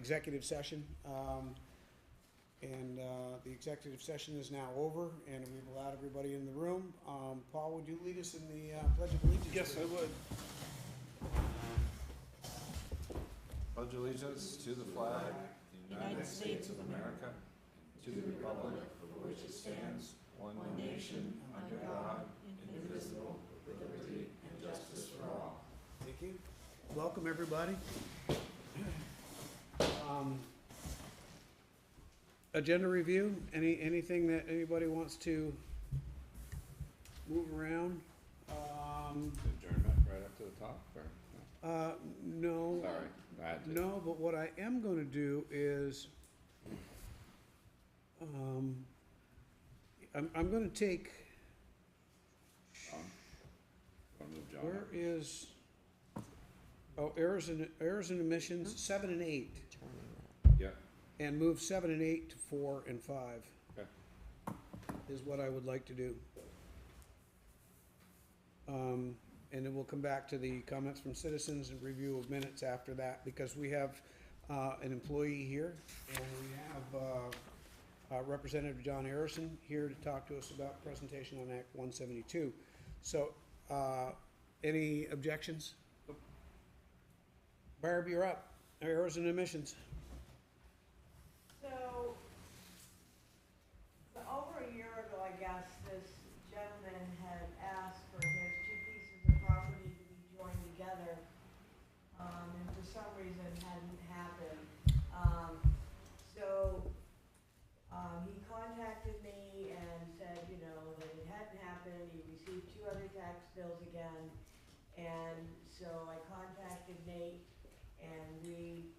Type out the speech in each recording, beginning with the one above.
executive session. And the executive session is now over, and we've allowed everybody in the room. Paul, would you lead us in the Pledge of Allegiance? Yes, I would. Pledge allegiance to the flag of the United States of America, and to the republic for which it stands, one nation, under God, indivisible, with liberty and justice for all. Thank you. Welcome, everybody. Agenda review, anything that anybody wants to move around? Adjournment right up to the top, or? No. Sorry, I had to. No, but what I am gonna do is, I'm gonna take, Wanna move John where up? is, errors and emissions, 7 and 8, Yeah, and move 7 and 8 to 4 and 5 okay. is what I would like to do. And then we'll come back to the comments from citizens and review of minutes after that, because we have an employee here, and we have Representative John Arison here to talk to us about presentation on Act 172. So, any objections? Nope. Barb, you're up. Errors and emissions. So, over a year ago, I guess, this gentleman had asked for his two pieces of property to be joined together, and for some reason hadn't happened. He contacted me and said, you know, that it hadn't happened, he received 2 other tax bills again, and so I contacted Nate, and we,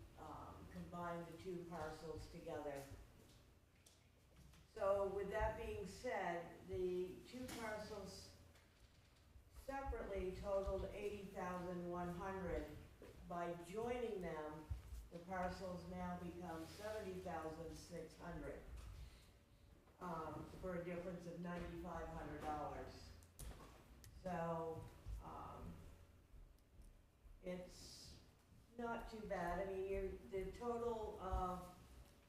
combined the 2 parcels together. So with that being said, the 2 parcels separately totaled 80,100. By joining them, the parcels now become 70,600, for a difference of $9,500. So, it's not too bad. I mean, the total,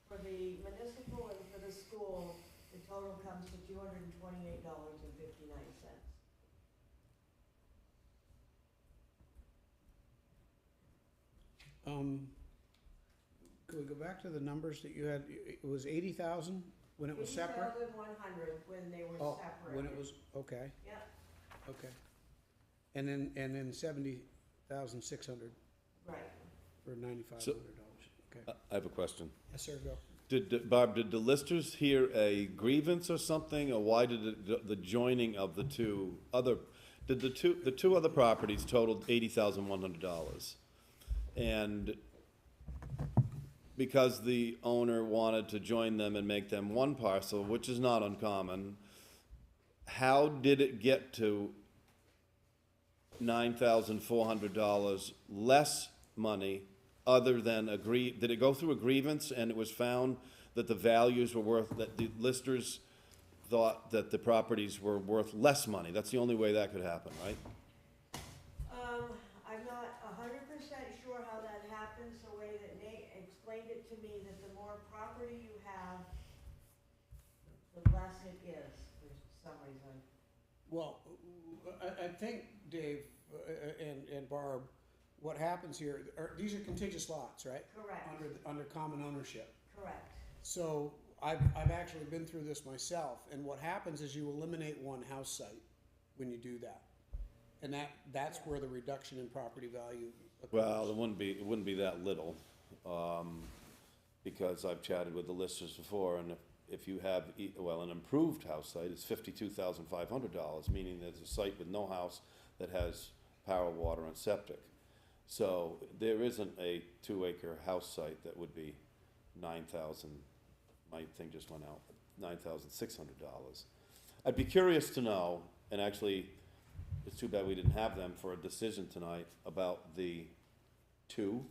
for the municipal and for the school, the total comes to $228.59. Could we go back to the numbers that you had? It was 80,000 when it was separate? 80,100 when they were Oh, separate. when it was, okay, Yep, okay. And then 70,600 right. for $9,500, okay. I have a question. Yes, sir, go. Barb, did the listers hear a grievance or something, or why did the joining of the two other, did the two other properties totaled $80,100? And because the owner wanted to join them and make them one parcel, which is not uncommon, how did it get to $9,400 less money other than did it go through a grievance and it was found that the values were worth, that the listers thought that the properties were worth less money? That's the only way that could happen, right? I'm not 100% sure how that happens. The way that Nate explained it to me, that the more property you have, the less it is, for some reason. Well, I think, Dave, and Barb, what happens here, these are contiguous lots, right? Correct. Under common ownership. Correct. So I've actually been through this myself, and what happens is you eliminate one house site when you do that. And that's where the reduction in property value occurs. Well, it wouldn't be that little, because I've chatted with the listers before, and if you have, an improved house site, it's $52,500, meaning there's a site with no house that has power, water, and septic. So there isn't a 2-acre house site that would be $9,000, my thing just went out, $9,600. I'd be curious to know, and actually, it's too bad we didn't have them for a decision tonight about the 2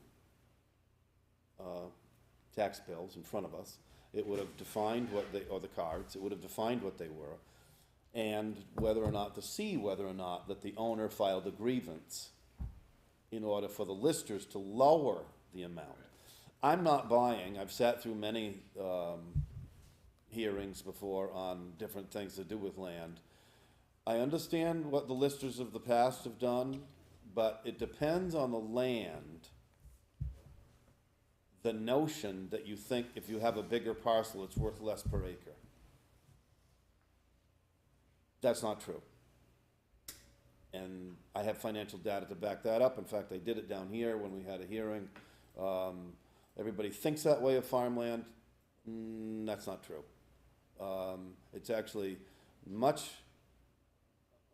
tax bills in front of us. It would have defined what they, or the cards, it would have defined what they were, and whether or not that the owner filed a grievance in order for the listers to lower the amount. I'm not buying, I've sat through many, hearings before on different things to do with land. I understand what the listers of the past have done, but it depends on the land. The notion that you think if you have a bigger parcel, it's worth less per acre. That's not true. And I have financial data to back that up. In fact, I did it down here when we had a hearing. Everybody thinks that way of farmland. That's not true. It's actually much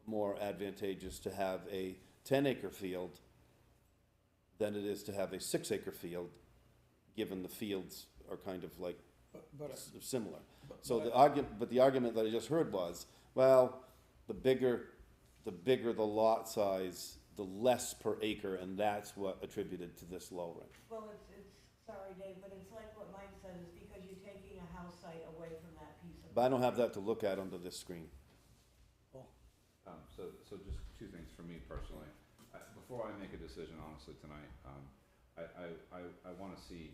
more advantageous to have a 10-acre field than it is to have a 6-acre field, given the fields are kind of like But, similar. So the argument that I just heard was, well, the bigger the lot size, the less per acre, and that's what attributed to this low rate. Well, sorry, Dave, but it's like what Mike said, is because you're taking a house site away from that piece of. But I don't have that to look at under this screen. So just two things for me personally. Before I make a decision honestly tonight, I wanna see,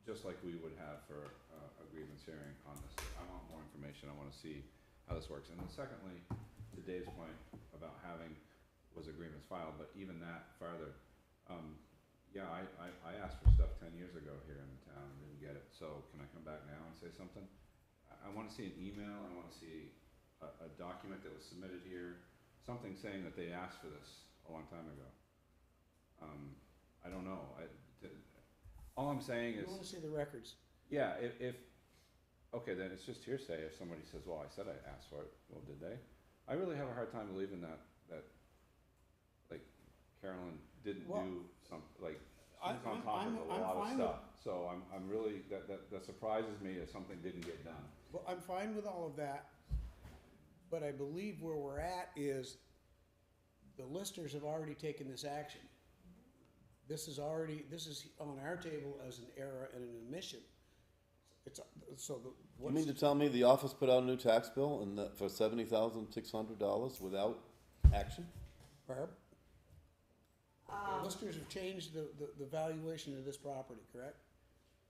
just like we would have for a grievance hearing on this, I want more information, I wanna see how this works. And then secondly, to Dave's point about was a grievance filed, but even that farther, yeah, I asked for stuff 10 years ago here in the town and didn't get it, so can I come back now and say something? I wanna see an email, I wanna see a document that was submitted here, something saying that they asked for this a long time ago. I don't know, all I'm saying you is, wanna see the records. yeah, okay, then it's just hearsay if somebody says, well, I said I asked for it, well, did they? I really have a hard time believing that like, Carolyn didn't Well, do some, like, I- she's on I'm- top I'm- of a I'm lot of fine with- stuff. So I'm really, that surprises me if something didn't get done. Well, I'm fine with all of that, but I believe where we're at is the listers have already taken this action. This is on our table as an error and an admission. You mean to tell me the office put out a new tax bill and that for $70,600 without action? Barb? The listers have changed the valuation of this property, correct?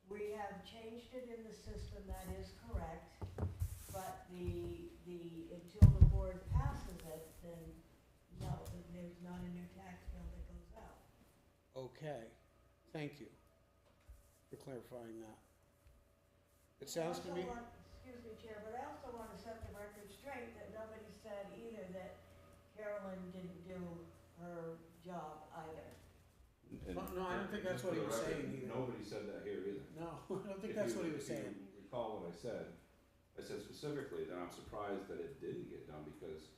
We have changed it in the system, that is correct, but until the board passes it, then no, there's not a new tax bill that goes out. Okay, thank you for clarifying that. It sounds to me, Excuse me, Chair, but I also want to set the record straight that nobody said either that Carolyn didn't do her job either. No, I don't think that's what he was saying either. Nobody said that here either. no, I don't think that's what he was saying. If you recall what I said specifically that I'm surprised that it didn't get done because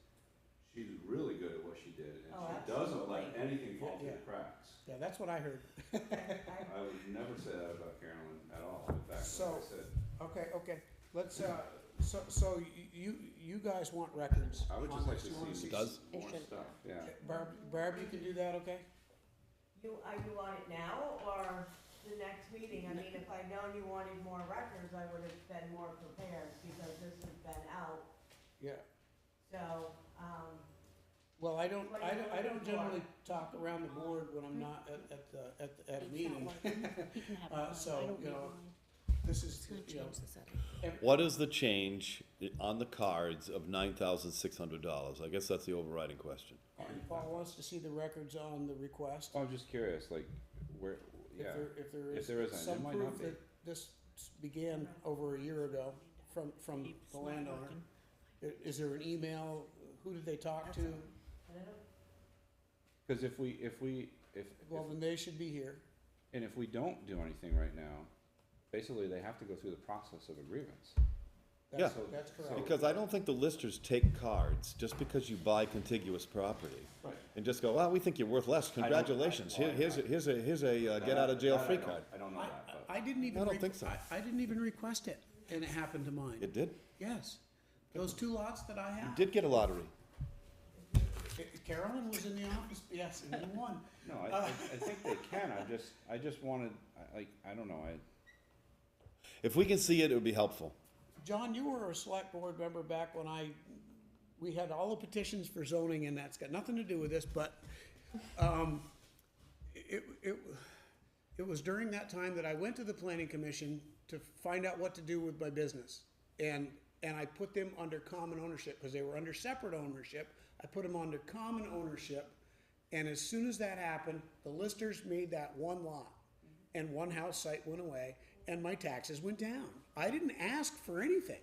she's really good at what she did and Oh, she doesn't let absolutely. anything fall through Yeah. the cracks. Yeah, that's what I heard. I would never say that about Carolyn at all, in fact, So- like I said, Okay, let's, so you guys want records I would on just like this. to You wanna see Does? more stuff, yeah. Barb, you can do that, okay? You want it now or the next meeting? I mean, if I'd known you wanted more records, I would have been more prepared because this has been out, Yeah. so, Well, I don't What are you looking for? generally talk around the board when I'm not at a meeting. He can have it online. So, I don't you need know, mine. This It's is, gonna you know, change the setting. What is the change on the cards of $9,600? I guess that's the overriding question. Paul wants to see the records on the request. I'm just curious, like, where, yeah, If there If there is isn't, some it might proof not be. that this began over a year ago from Keep the landowner. working. Is there an email? Who did they talk to? I don't know. cause if Well, then they should be here. and if we don't do anything right now, basically they have to go through the process of a grievance. That's- Yeah. That's correct. Because I don't think the listers take cards just because you buy contiguous property. Right. And just go, well, we think you're worth less, congratulations, here's a get out of jail free card. I don't know that, but. I didn't even. I don't think so. I didn't even request it, and it happened to mine. It did? Yes. Those two lots that I You have. did get a lottery. Carolyn was in the office, yes, and you won. No, I think they can, I just wanted, I don't know, If we can see it, it would be helpful. John, you were a select board member back when we had all the petitions for zoning, and that's got nothing to do with this, but, It was during that time that I went to the planning commission to find out what to do with my business. And I put them under common ownership, because they were under separate ownership. I put them under common ownership, and as soon as that happened, the listers made that one lot, and one house site went away, and my taxes went down. I didn't ask for anything.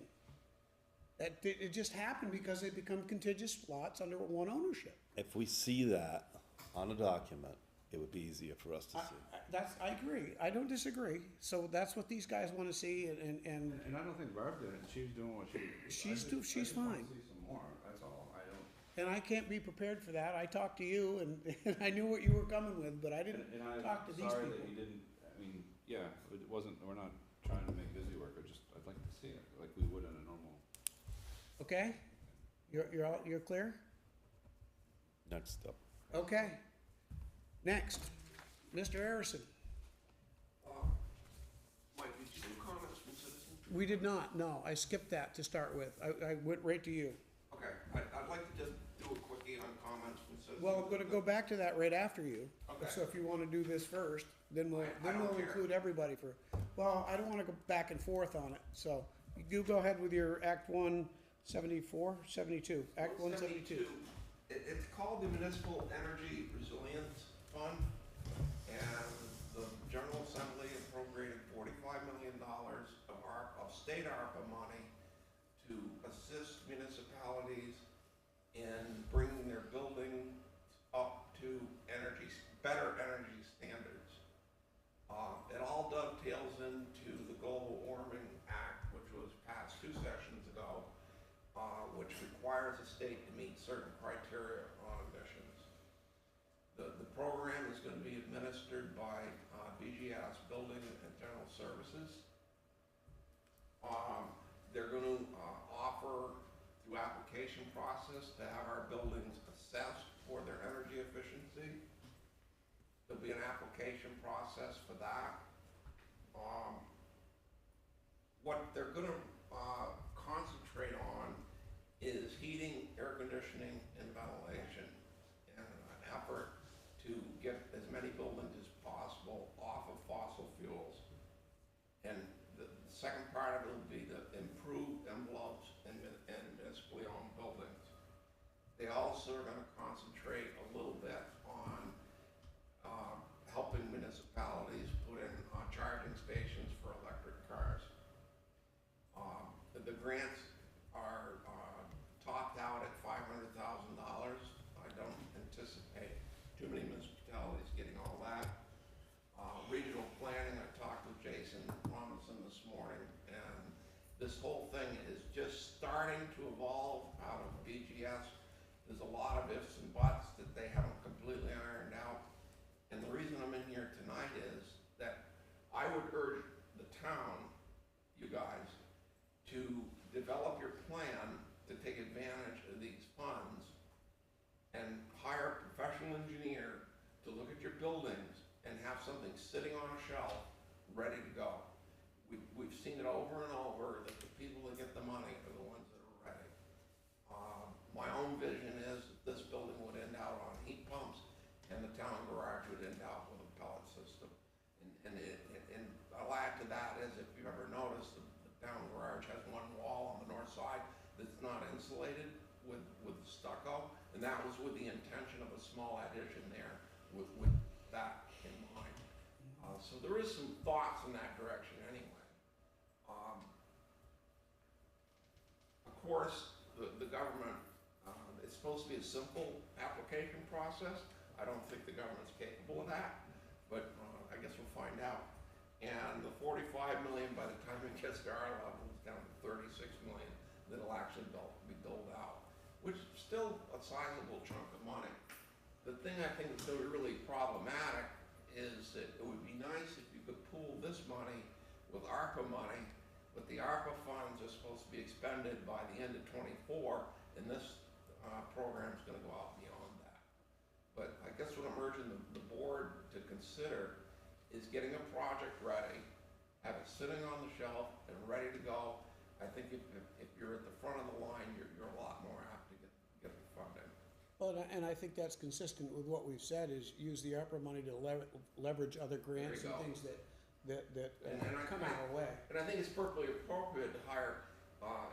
It just happened because they become contiguous lots under one ownership. If we see that on a document, it would be easier for us to see. I agree, I don't disagree, so that's what these guys wanna see, and And I don't think Barb did it, she's doing what she. She's I do- just- she's I just wanna fine. see some more, that's all, I don't. and I can't be prepared for that. I talked to you, and I knew what you were coming with, but I didn't And I'm talk to these sorry that people. you didn't, I mean, yeah, it wasn't, we're not trying to make busy work, I'd like to see it, like we would in a normal. Okay? You're clear? Next up. Okay. Next, Mr. Harrison. Mike, did you do comments from citizens? We did not, no, I skipped that to start with. I went right to you. Okay, I'd like to just do a quickie on comments from citizens. Well, I'm gonna go back to that right after you. Okay. So if you wanna do this first, then I don't we'll care. include everybody for, well, I don't wanna go back and forth on it, so you go ahead with your Act 174, 72, Act 172. It's called the Municipal Energy Resilience Fund, and the General Assembly appropriated $45 million of state ARPA money to assist municipalities in bringing their buildings up to better energy standards. It all dovetails into the Global Warming Act, which was passed 2 sessions ago, which requires the state to meet certain criteria on emissions. The program is going to be administered by BGS Building and General Services. They're going to offer through application process to have our buildings assessed for their energy efficiency. There'll be an application process for that. What they're going to concentrate on is heating, air conditioning, and ventilation, in an effort to get as many buildings as possible off of fossil fuels. And the second part of it will be the improved envelopes in municipally owned buildings. They also are gonna concentrate a little bit on helping municipalities put in charging stations for electric cars. The grants are topped out at $500,000. I don't anticipate too many municipalities getting all that. Regional planning, I talked with Jason Robinson this morning, and this whole thing is just starting to evolve out of BGS. There's a lot of ifs and buts that they haven't completely ironed out. And the reason I'm in here tonight is that I would urge the town, you guys, to develop your plan to take advantage of these funds and hire a professional engineer to look at your buildings and have something sitting on a shelf ready to go. We've seen it over and over that the people that get the money are the ones that are ready. My own vision is that this building would end out on heat pumps and the town garage would end out with a pellet system. And I'll add to that is, if you've ever noticed, the town garage has one wall on the north side that's not insulated with stucco, and that was with the intention of a small addition there with that in mind. So there is some thoughts in that direction anyway. Of course, the government, it's supposed to be a simple application process. I don't think the government's capable of that, but I guess we'll find out. And the 45 million, by the time it gets to our level, is down to 36 million that'll actually be doled out, which is still a sizable chunk of money. The thing I think is going to be really problematic is that it would be nice if you could pool this money with ARPA money, but the ARPA funds are supposed to be expended by the end of '24, and this program is going to go out beyond that. But I guess what I'm urging the board to consider is getting a project ready, have it sitting on the shelf and ready to go. I think if you're at the front of the line, you're a lot more apt to get the funding. Well, and I think that's consistent with what we've said, is use the ARPA money to leverage other grants and go. things that And I- come our way. And I think it's perfectly appropriate to hire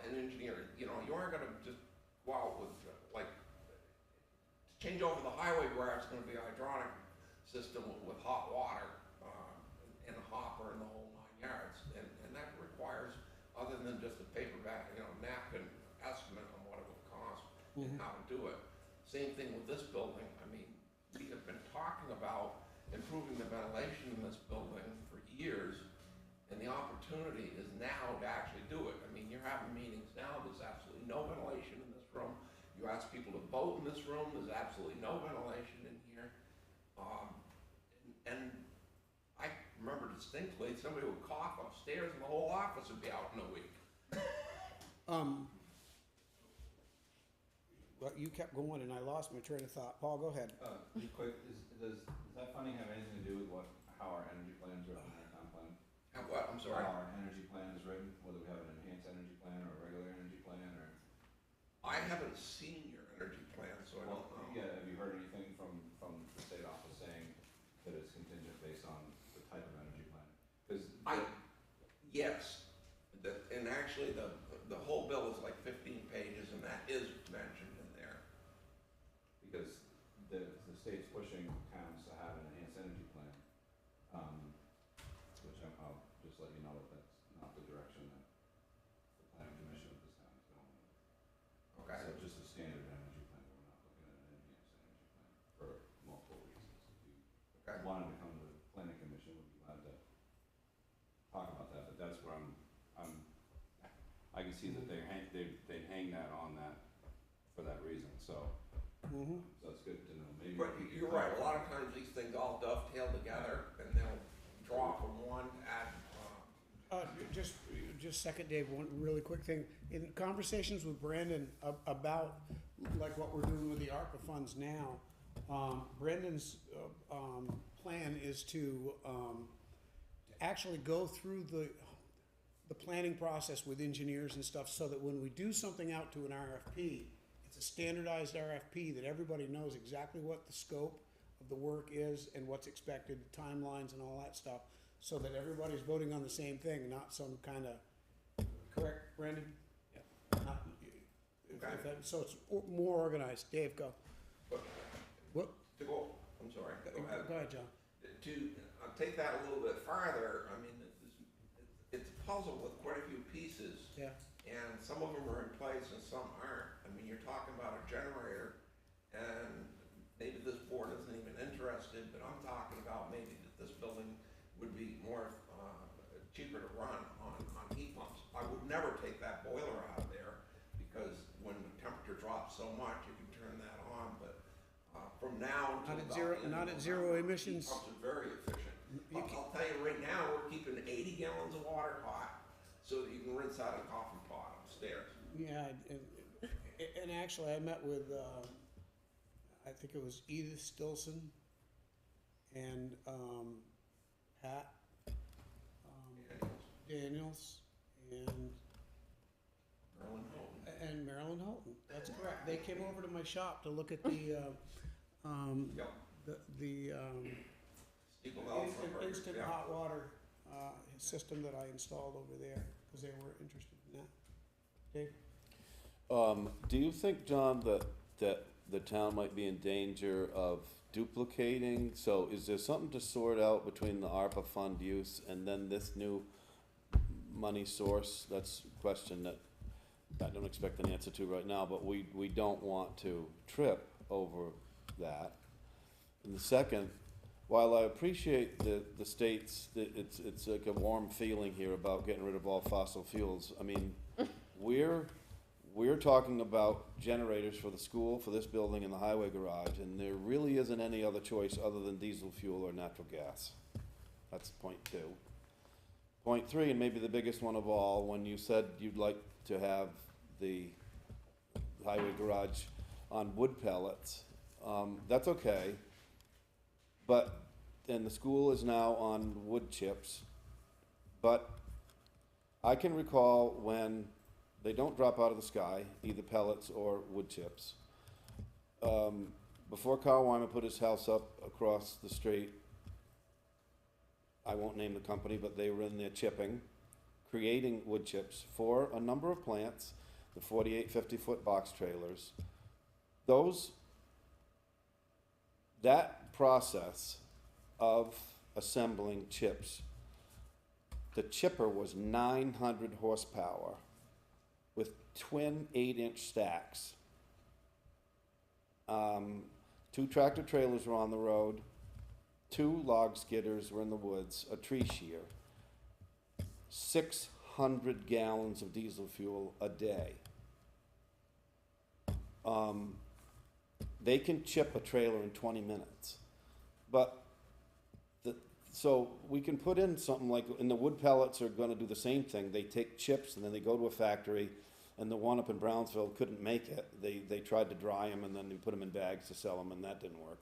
an engineer. You know, you aren't gonna just go out with, like, to change over the highway garage, it's gonna be a hydronic system with hot water, and a hopper and the whole 9 yards. And that requires, other than just a paperback, napkin estimate on what it would cost and how to do it. Same thing with this building. I mean, we have been talking about improving the ventilation in this building for years, and the opportunity is now to actually do it. I mean, you're having meetings now, there's absolutely no ventilation in this room. You ask people to vote in this room, there's absolutely no ventilation in here. And I remember distinctly, somebody would cough upstairs and the whole office would be out in a week. Well, you kept going and I lost my train of thought. Paul, go ahead. Be quick, does that funding have anything to do with how our energy plan is written, our town plan? What, I'm sorry? How our energy plan is written, whether we have an enhanced energy plan or a regular energy plan, or? I haven't seen your energy plan, so I don't know. Yeah, have you heard anything from the state office saying that it's contingent based on the type of energy plan? Cause Yes, and actually the whole bill is like 15 pages, and that is mentioned in there. because the state's pushing towns to have an enhanced energy plan, which I'll just let you know that that's not the direction that the planning commission of this town is going with. Okay. So just a standard energy plan, we're not looking at an enhanced energy plan for multiple reasons. If Okay. you wanted to come to the planning commission, we'd be glad to talk about that, but that's where I can see that they hang that on that for that reason, so. So it's good to know, maybe. But you're right, a lot of times these things all dovetail together, and they'll draw from one, add, Just second, Dave, one really quick thing. In conversations with Brandon about, like what we're doing with the ARPA funds now, Brandon's plan is to actually go through the planning process with engineers and stuff, so that when we do something out to an RFP, it's a standardized RFP that everybody knows exactly what the scope of the work is and what's expected, the timelines and all that stuff, so that everybody's voting on the same thing, not some kind of, correct, Brandon? Yeah. So it's more organized. Dave, go. but What? to go, I'm sorry, go ahead. Go ahead, John. To take that a little bit farther, I mean, it's a puzzle with quite a few pieces. Yeah. And some of them are in place and some aren't. I mean, you're talking about a generator, and maybe this board isn't even interested, but I'm talking about maybe that this building would be more, cheaper to run on heat pumps. I would never take that boiler out of there, because when the temperature drops so much, you can turn that on, but, from now until about the end Not of at zero November, emissions. heat pumps are very efficient. I'll tell you right now, we're keeping 80 gallons of water hot, so that you can rinse out a coffee pot upstairs. Yeah, and actually, I met with, I think it was Edith Stilson and Pat Daniels and Marilyn Houghton. That's correct. They came over to my shop to look at the Steeple Elf hamburgers, instant yeah. hot water system that I installed over there, because they were interested in that. Dave? Do you think, John, that the town might be in danger of duplicating? So is there something to sort out between the ARPA fund use and then this new money source? That's a question that I don't expect an answer to right now, but we don't want to trip over that. And the second, while I appreciate the state's, it's like a warm feeling here about getting rid of all fossil fuels, I mean, we're talking about generators for the school, for this building and the highway garage, and there really isn't any other choice other than diesel fuel or natural gas. That's point 2. Point 3, and maybe the biggest one of all, when you said you'd like to have the highway garage on wood pellets, that's okay. But, and the school is now on wood chips, but I can recall when they don't drop out of the sky, either pellets or wood chips. before Carl Weimer put his house up across the street, I won't name the company, but they were in there chipping, creating wood chips for a number of plants, the 48, 50-foot box trailers. That process of assembling chips, the chipper was 900 horsepower with twin 8-inch stacks. 2 tractor trailers were on the road, 2 log skidders were in the woods, a tree shear, 600 gallons of diesel fuel a day. They can chip a trailer in 20 minutes. But so we can put in something like, and the wood pellets are gonna do the same thing. They take chips and then they go to a factory, and the one up in Brownsville couldn't make it. They tried to dry them and then they put them in bags to sell them, and that didn't work.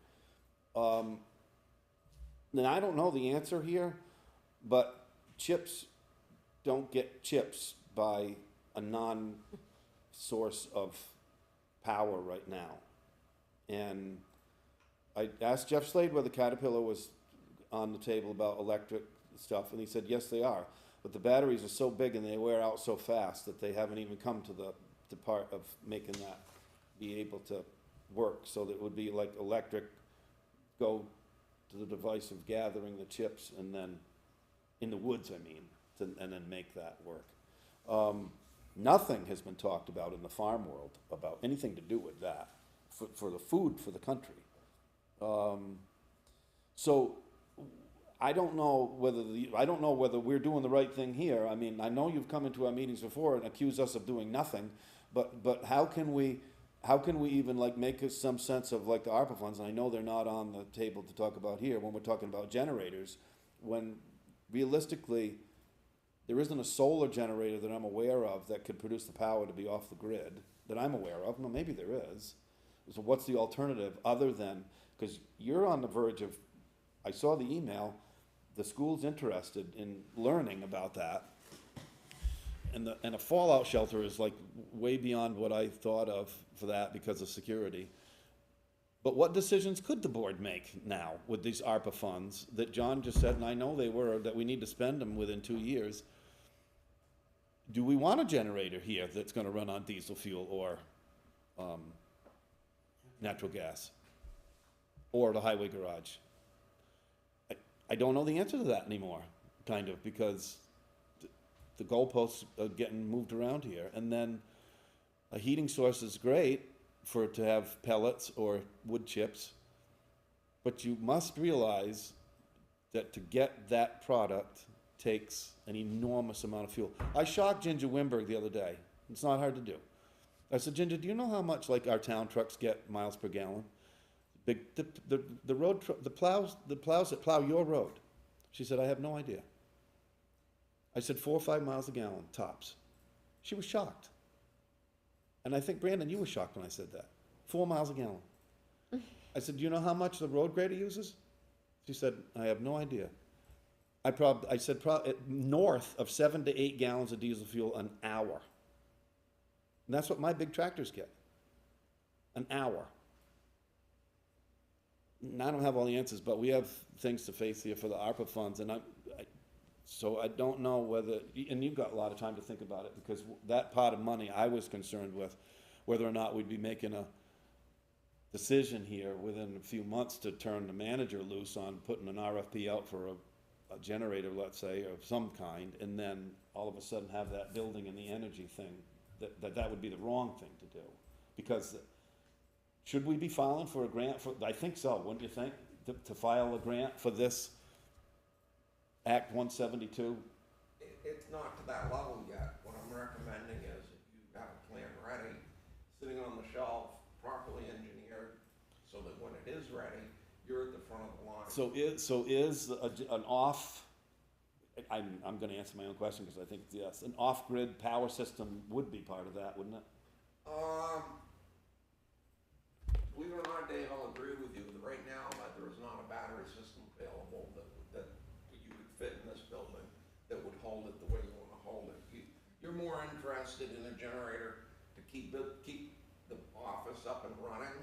Then I don't know the answer here, but chips don't get chips by a non-source of power right now. And I asked Jeff Slade whether Caterpillar was on the table about electric stuff, and he said, yes, they are. But the batteries are so big and they wear out so fast that they haven't even come to the part of making that be able to work. So that it would be like electric, go to the device of gathering the chips and then, in the woods, I mean, and then make that work. Nothing has been talked about in the farm world about anything to do with that, for the food for the country. So I don't know whether we're doing the right thing here. I mean, I know you've come into our meetings before and accused us of doing nothing, but how can we even like make some sense of like the ARPA funds? And I know they're not on the table to talk about here when we're talking about generators, when realistically there isn't a solar generator that I'm aware of that could produce the power to be off the grid that I'm aware of. Well, maybe there is. So what's the alternative other than, because you're on the verge of, I saw the email, the school's interested in learning about that. And a fallout shelter is like way beyond what I thought of for that because of security. But what decisions could the board make now with these ARPA funds that John just said, and I know they were, that we need to spend them within 2 years? Do we want a generator here that's gonna run on diesel fuel or natural gas? Or the highway garage? I don't know the answer to that anymore, kind of, because the goalposts are getting moved around here. And then a heating source is great for it to have pellets or wood chips, but you must realize that to get that product takes an enormous amount of fuel. I shocked Ginger Wimberg the other day. It's not hard to do. I said, Ginger, do you know how much like our town trucks get miles per gallon? The plows that plow your road. She said, I have no idea. I said 4 or 5 miles a gallon, tops. She was shocked. And I think, Brandon, you were shocked when I said that. 4 miles a gallon. I said, do you know how much the road grader uses? She said, I have no idea. I said north of 7 to 8 gallons of diesel fuel an hour. And that's what my big tractors get. An hour. And I don't have all the answers, but we have things to face here for the ARPA funds, and so I don't know whether, and you've got a lot of time to think about it, because that pot of money I was concerned with, whether or not we'd be making a decision here within a few months to turn the manager loose on putting an RFP out for a generator, let's say, of some kind, and then all of a sudden have that building and the energy thing, that would be the wrong thing to do. Because should we be filing for a grant for, I think so, wouldn't you think, to file a grant for this Act 172? It's not to that level yet. What I'm recommending is if you have a plan ready, sitting on the shelf, properly engineered, so that when it is ready, you're at the front of the line. So is an off, I'm gonna answer my own question because I think it's yes, an off-grid power system would be part of that, wouldn't it? Believe it or not, Dave, I'll agree with you that right now that there is not a battery system available that you could fit in this building that would hold it the way you want to hold it. You're more interested in a generator to keep the office up and running,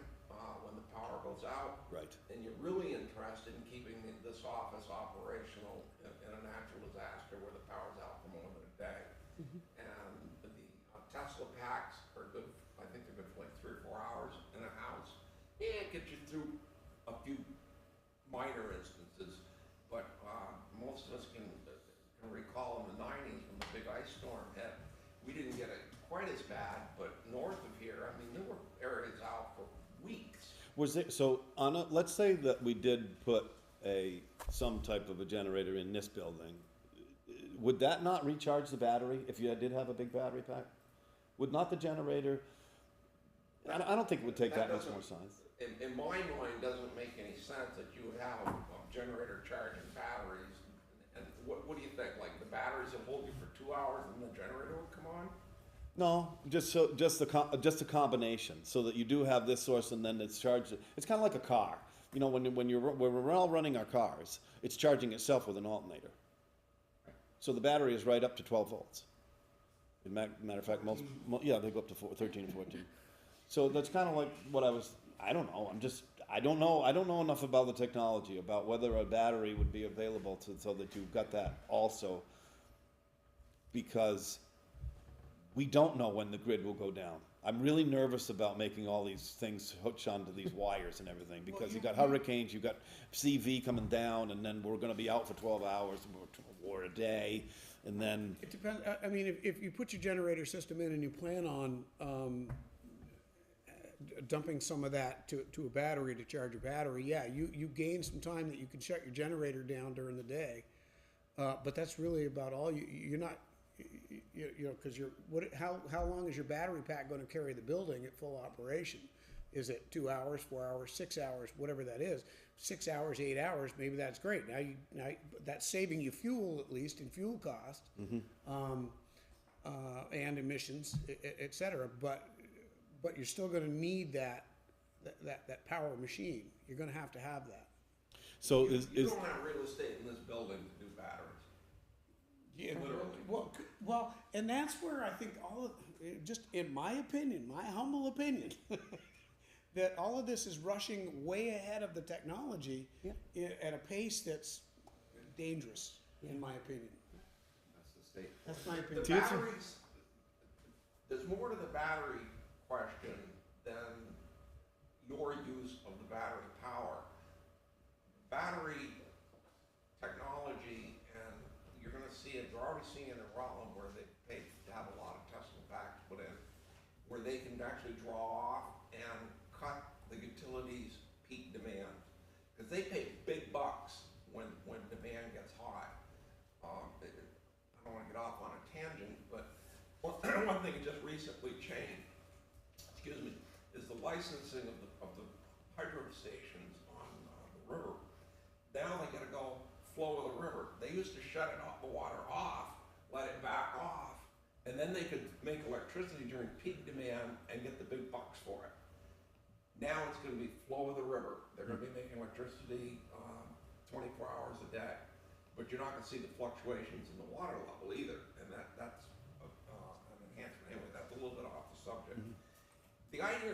goes out, Right. and you're really interested in keeping this office operational in a natural disaster where the power's out for more than a day. And the Tesla packs are good, I think they're good for like 3 or 4 hours in a house. Yeah, it gets you through a few minor instances, but most of us can recall in the 90s when the big ice storm hit, we didn't get it quite as bad, but north of here, I mean, there were areas out for weeks. Was it, so on a, let's say that we did put some type of a generator in this building, would that not recharge the battery if you did have a big battery pack? Would not the generator, I don't think it would take that much more size. In my mind, doesn't make any sense that you would have a generator charging batteries. And what do you think? Like the batteries will hold you for 2 hours and the generator would come on? No, just a combination, so that you do have this source and then it's charged. It's kind of like a car. You know, when we're all running our cars, it's charging itself with an alternator. So the battery is right up to 12 volts. Matter of fact, yeah, they go up to 13 and 14. So that's kind of like what I don't know. I don't know enough about the technology, about whether a battery would be available so that you've got that also, because we don't know when the grid will go down. I'm really nervous about making all these things hooked onto these wires and everything, because you got hurricanes, you got CV coming down, and then we're gonna be out for 12 hours or a day, and then. It depends, I mean, if you put your generator system in and you plan on, dumping some of that to a battery to charge your battery, yeah, you gain some time that you can shut your generator down during the day. But that's really about all. You're not, you know, because how long is your battery pack going to carry the building at full operation? Is it 2 hours, 4 hours, 6 hours, whatever that is? 6 hours, 8 hours, maybe that's great. Now that's saving you fuel, at least in fuel cost, and emissions, et cetera. But you're still going to need that power machine. You're going to have that. So You don't have real estate in this building to do batteries. Yeah, Literally. well, and that's where I think just in my opinion, my humble opinion, that all of this is rushing way ahead of the technology at a pace that's dangerous, in my opinion. That's the state. That's my The opinion. batteries, there's more to the battery question than your use of the battery power. Battery technology, and you're gonna see it, you're already seeing it in Rutland where they pay to have a lot of Tesla packs put in, where they can actually draw off and cut the utilities' peak demand. Because they pay big bucks when demand gets high. I don't wanna get off on a tangent, but one thing that just recently changed, is the licensing of the hydro stations on the river. Now they gotta go flow of the river. They used to shut the water off, let it back off, and then they could make electricity during peak demand and get the big bucks for it. Now it's gonna be flow of the river. They're gonna be making electricity 24 hours a day, but you're not gonna see the fluctuations in the water level either, and that's an enhancement. Anyway, that's a little bit off the subject. The idea,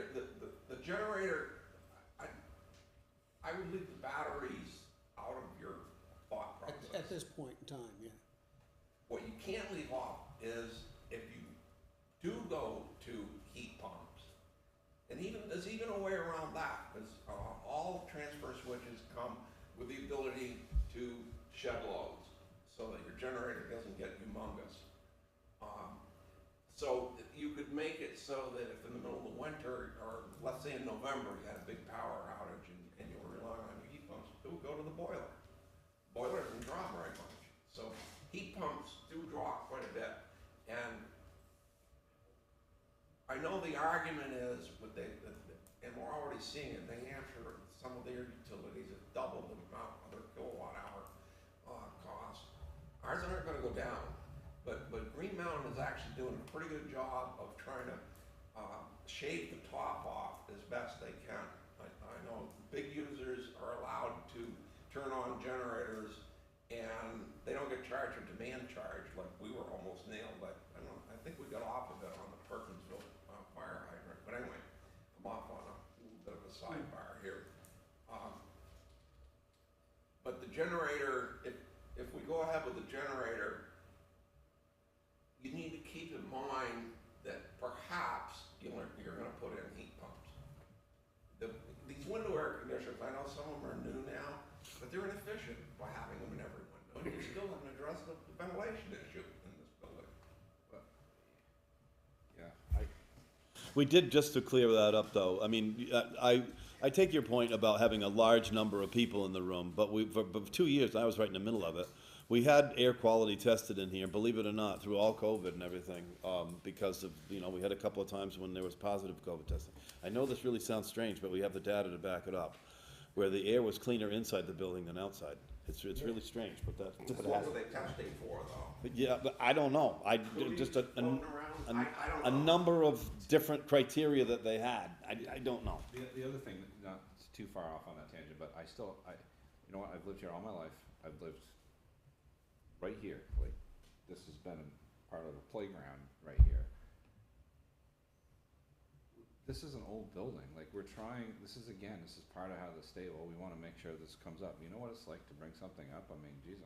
the generator, I would leave the batteries out of your thought process. At this point in time, yeah. What you can't leave off is if you do go to heat pumps, and there's even a way around that, because all transfer switches come with the ability to shed loads, so that your generator doesn't get humongous. So you could make it so that if in the middle of the winter, or let's say in November, you had a big power outage and you were relying on your heat pumps, it would go to the boiler. Boiler doesn't draw very much. So heat pumps do draw quite a bit. And I know the argument is, and we're already seeing it, New Hampshire, some of their utilities have doubled the amount of their kilowatt hour cost. Ours aren't gonna go down. But Green Mountain is actually doing a pretty good job of trying to shave the top off as best they can. I know big users are allowed to turn on generators and they don't get charged a demand charge like we were almost nailed. But I think we got off of it on the Perkinsville fire hydrant. But anyway, I'm off on a little bit of a sidebar here. generator, if we go ahead with the generator, you need to keep in mind that perhaps you're gonna put in heat pumps. These window air conditioners, I know some of them are new now, but they're inefficient by having them in every window, and you still haven't addressed the ventilation issue in this building. But, Yeah, We did, just to clear that up, though, I mean, I take your point about having a large number of people in the room, but for 2 years, I was right in the middle of it. We had air quality tested in here, believe it or not, through all COVID and everything, because of, we had a couple of times when there was positive COVID testing. I know this really sounds strange, but we have the data to back it up, where the air was cleaner inside the building than outside. It's really strange, but that's what what happened. were they testing for, though? But yeah, but I don't know, just Floating around? I don't a know. number of different criteria that they had, I don't know. the other thing, not too far off on that tangent, but you know what, I've lived here all my life. I've lived right here, like, this has been part of the playground right here. This is an old building, like, this is part of how the state, well, we wanna make sure this comes up. You know what it's like to bring something up? I mean, geez,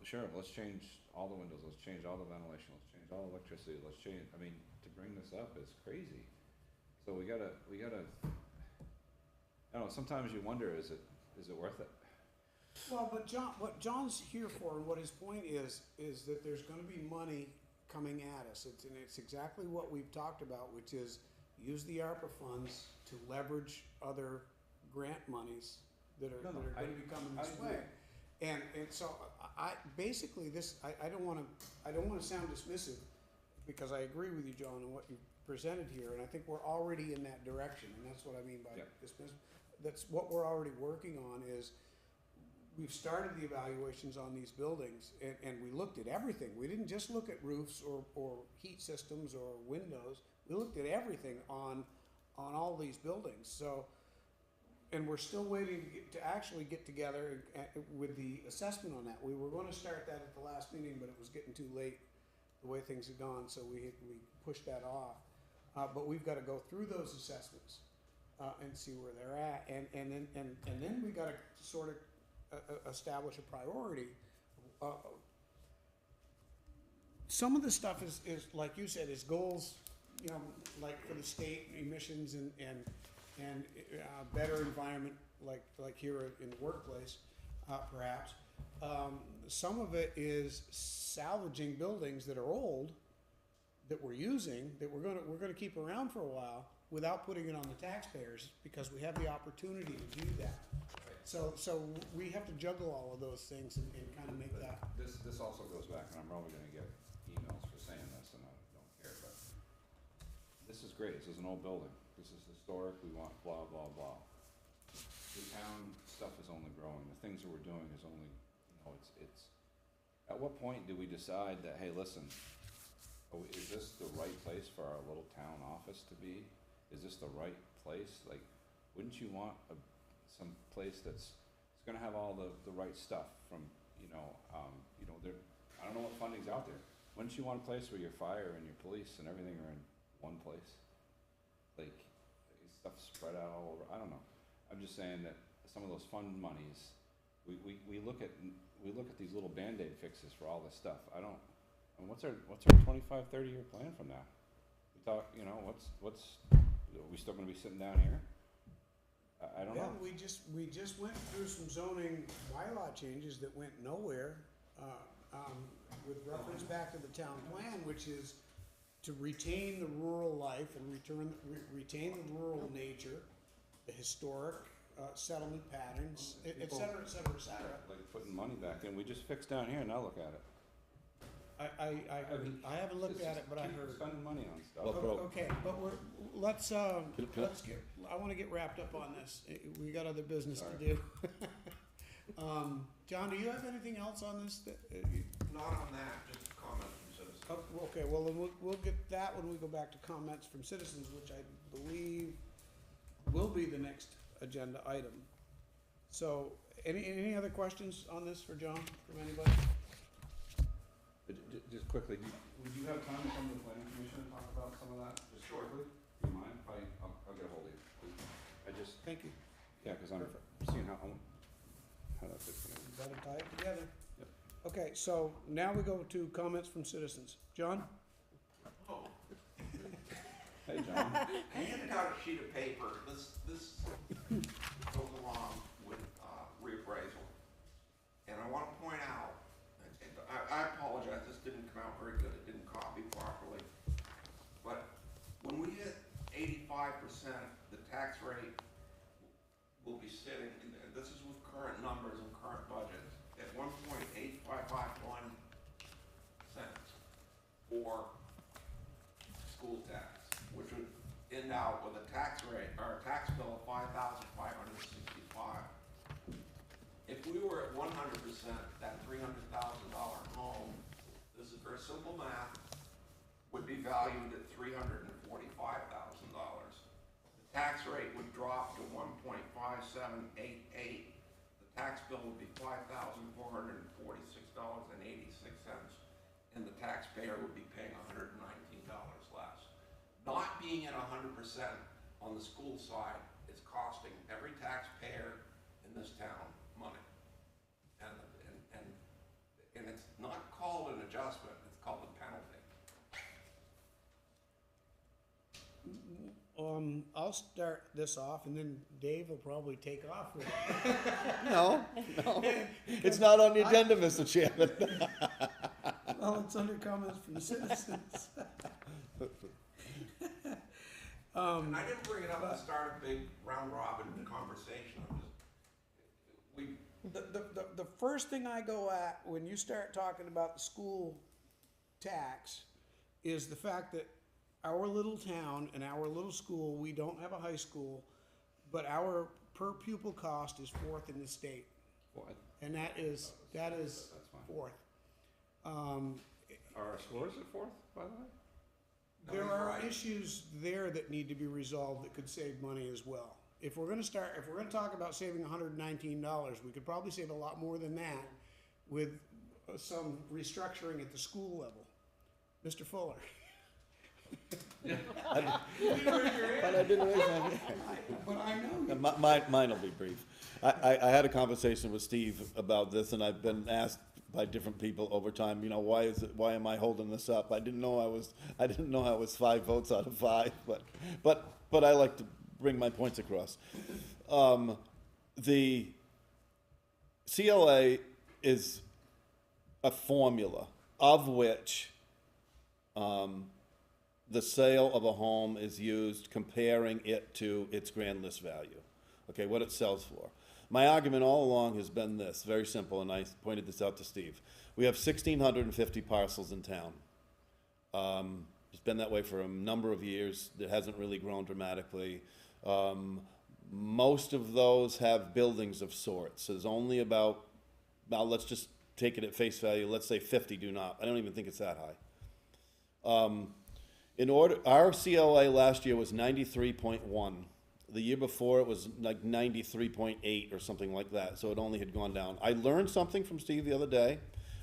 sure, let's change all the windows, let's change all the ventilation, let's change all the electricity, to bring this up is crazy. So we gotta, I don't know, sometimes you wonder, is it worth it? Well, but what John's here for, and what his point is that there's gonna be money coming at us. It's exactly what we've talked about, which is use the ARPA funds to leverage other grant monies that are gonna be coming this way. And so basically I don't wanna sound dismissive, because I agree with you, John, on what you presented here, and I think we're already in that direction, and that's what I mean by dismissive. That's what we're already working on, is we've started the evaluations on these buildings, and we looked at everything. We didn't just look at roofs or heat systems or windows. We looked at everything on all these buildings. So, and we're still waiting to actually get together with the assessment on that. We were going to start that at the last meeting, but it was getting too late the way things had gone, so we pushed that off. But we've got to go through those assessments and see where they're at, and then we got to sort of establish a priority. Some of the stuff is like you said, is goals, like for the state emissions and better environment, like here in the workplace, perhaps. Some of it is salvaging buildings that are old, that we're using, that we're gonna keep around for a while without putting it on the taxpayers, because we have the opportunity to do that. So we have to juggle all of those things and kind of make that. This also goes back, and I'm probably gonna get emails for saying this, and I don't care, but this is great. This is an old building. This is historic. We want blah, blah, blah. The town stuff is only growing. The things that we're doing is only, it's, at what point do we decide that, hey, listen, is this the right place for our little town office to be? Is this the right place? Like, wouldn't you want some place that's gonna have all the right stuff from, there, I don't know what funding's out there. Wouldn't you want a place where your fire and your police and everything are in one place? Like, stuff spread out all over, I don't know. I'm just saying that some of those fund monies, we look at these little Band-Aid fixes for all this stuff. What's our 25, 30-year plan from that? We talk, are we still gonna be sitting down here? I don't know. We just went through some zoning bylaw changes that went nowhere, with reference back to the town plan, which is to retain the rural life and retain the rural nature, the historic settlement patterns, et cetera, et cetera, et cetera. Like putting money back in. We just fixed down here, now look at it. I haven't looked at it, but I heard. Spending money on stuff. Okay, but let's get, I wanna get wrapped up on this. We got other business to do. John, do you have anything else on this? Not on that, just a comment from citizens. Okay, well, then we'll get that when we go back to comments from citizens, which I believe will be the next agenda item. So, any other questions on this for John, from anybody? Just quickly, would you have time to come to the planning commission and talk about some of that? Just shortly? Do you mind? I'll get a hold of you. Thank you. Yeah, cause I'm Perfect. seeing how, how to fix it. Got to tie it together. Yep. Okay, so now we go to comments from citizens. John? Oh, Hey, John. I handed out a sheet of paper, this goes along with, reappraisal. And I wanna point out, I apologize, this didn't come out very good, it didn't copy properly. But when we hit 85%, the tax rate will be sitting, and this is with current numbers and current budgets, at 1.8551 cents for school tax, which would end out with a tax rate, or a tax bill of $5,565. If we were at 100%, that $300,000 home, this is very simple math, would be valued at $345,000. The tax rate would drop to 1.5788. The tax bill would be $5,446.86, and the taxpayer would be paying $119 less. Not being at 100% on the school side is costing every taxpayer in this town money. And it's not called an adjustment, it's called a penalty. I'll start this off and then Dave will probably take off with it. No, it's not on the agenda, Mr. Chairman. Well, it's under comments from citizens. And I didn't bring it up to start a big round robin conversation, I'm just, we, The first thing I go at when you start talking about the school tax is the fact that our little town and our little school, we don't have a high school, but our per pupil cost is fourth in the state. What? And that is That's fine. fourth. Are our scores at fourth, by the way? There he's are right. issues there that need to be resolved that could save money as well. If we're gonna talk about saving $119, we could probably save a lot more than that with some restructuring at the school level. Mr. Fuller? But I didn't raise my hand. But I know you. Mine will be brief. I had a conversation with Steve about this, and I've been asked by different people over time, you know, why am I holding this up? I didn't know I was 5 votes out of 5, but I like to bring my points across. The CLA is a formula of which the sale of a home is used comparing it to its grand list value, okay, what it sells for. My argument all along has been this, very simple, and I pointed this out to Steve. We have 1,650 parcels in town. It's been that way for a number of years. It hasn't really grown dramatically. Most of those have buildings of sorts. There's only about, now let's just take it at face value, let's say 50 do not. I don't even think it's that high. Our CLA last year was 93.1. The year before, it was like 93.8 or something like that, so it only had gone down. I learned something from Steve the other day,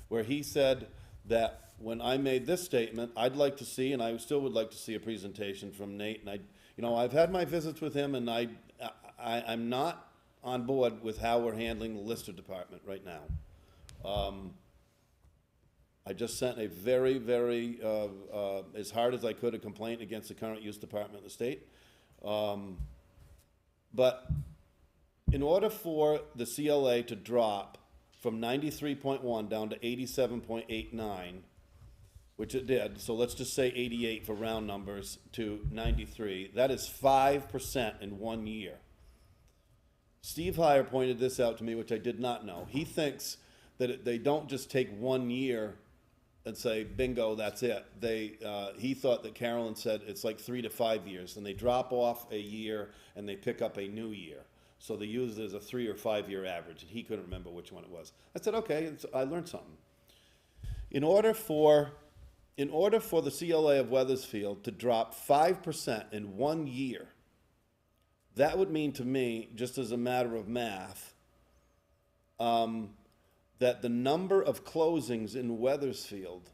where he said that when I made this statement, I'd like to see, and I still would like to see a presentation from Nate, and I've had my visits with him, and I'm not on board with how we're handling the Lister department right now. I just sent a very, very, as hard as I could, a complaint against the current use department of the state. But in order for the CLA to drop from 93.1 down to 87.89, which it did, so let's just say 88 for round numbers, to 93, that is 5% in 1 year. Steve Heyer pointed this out to me, which I did not know. He thinks that they don't just take 1 year and say, bingo, that's it. He thought that Carolyn said it's like 3 to 5 years, and they drop off a year and they pick up a new year. So they use it as a 3 or 5 year average, and he couldn't remember which one it was. I said, okay, I learned something. In order for the CLA of Weathersfield to drop 5% in 1 year, that would mean to me, just as a matter of math, that the number of closings in Weathersfield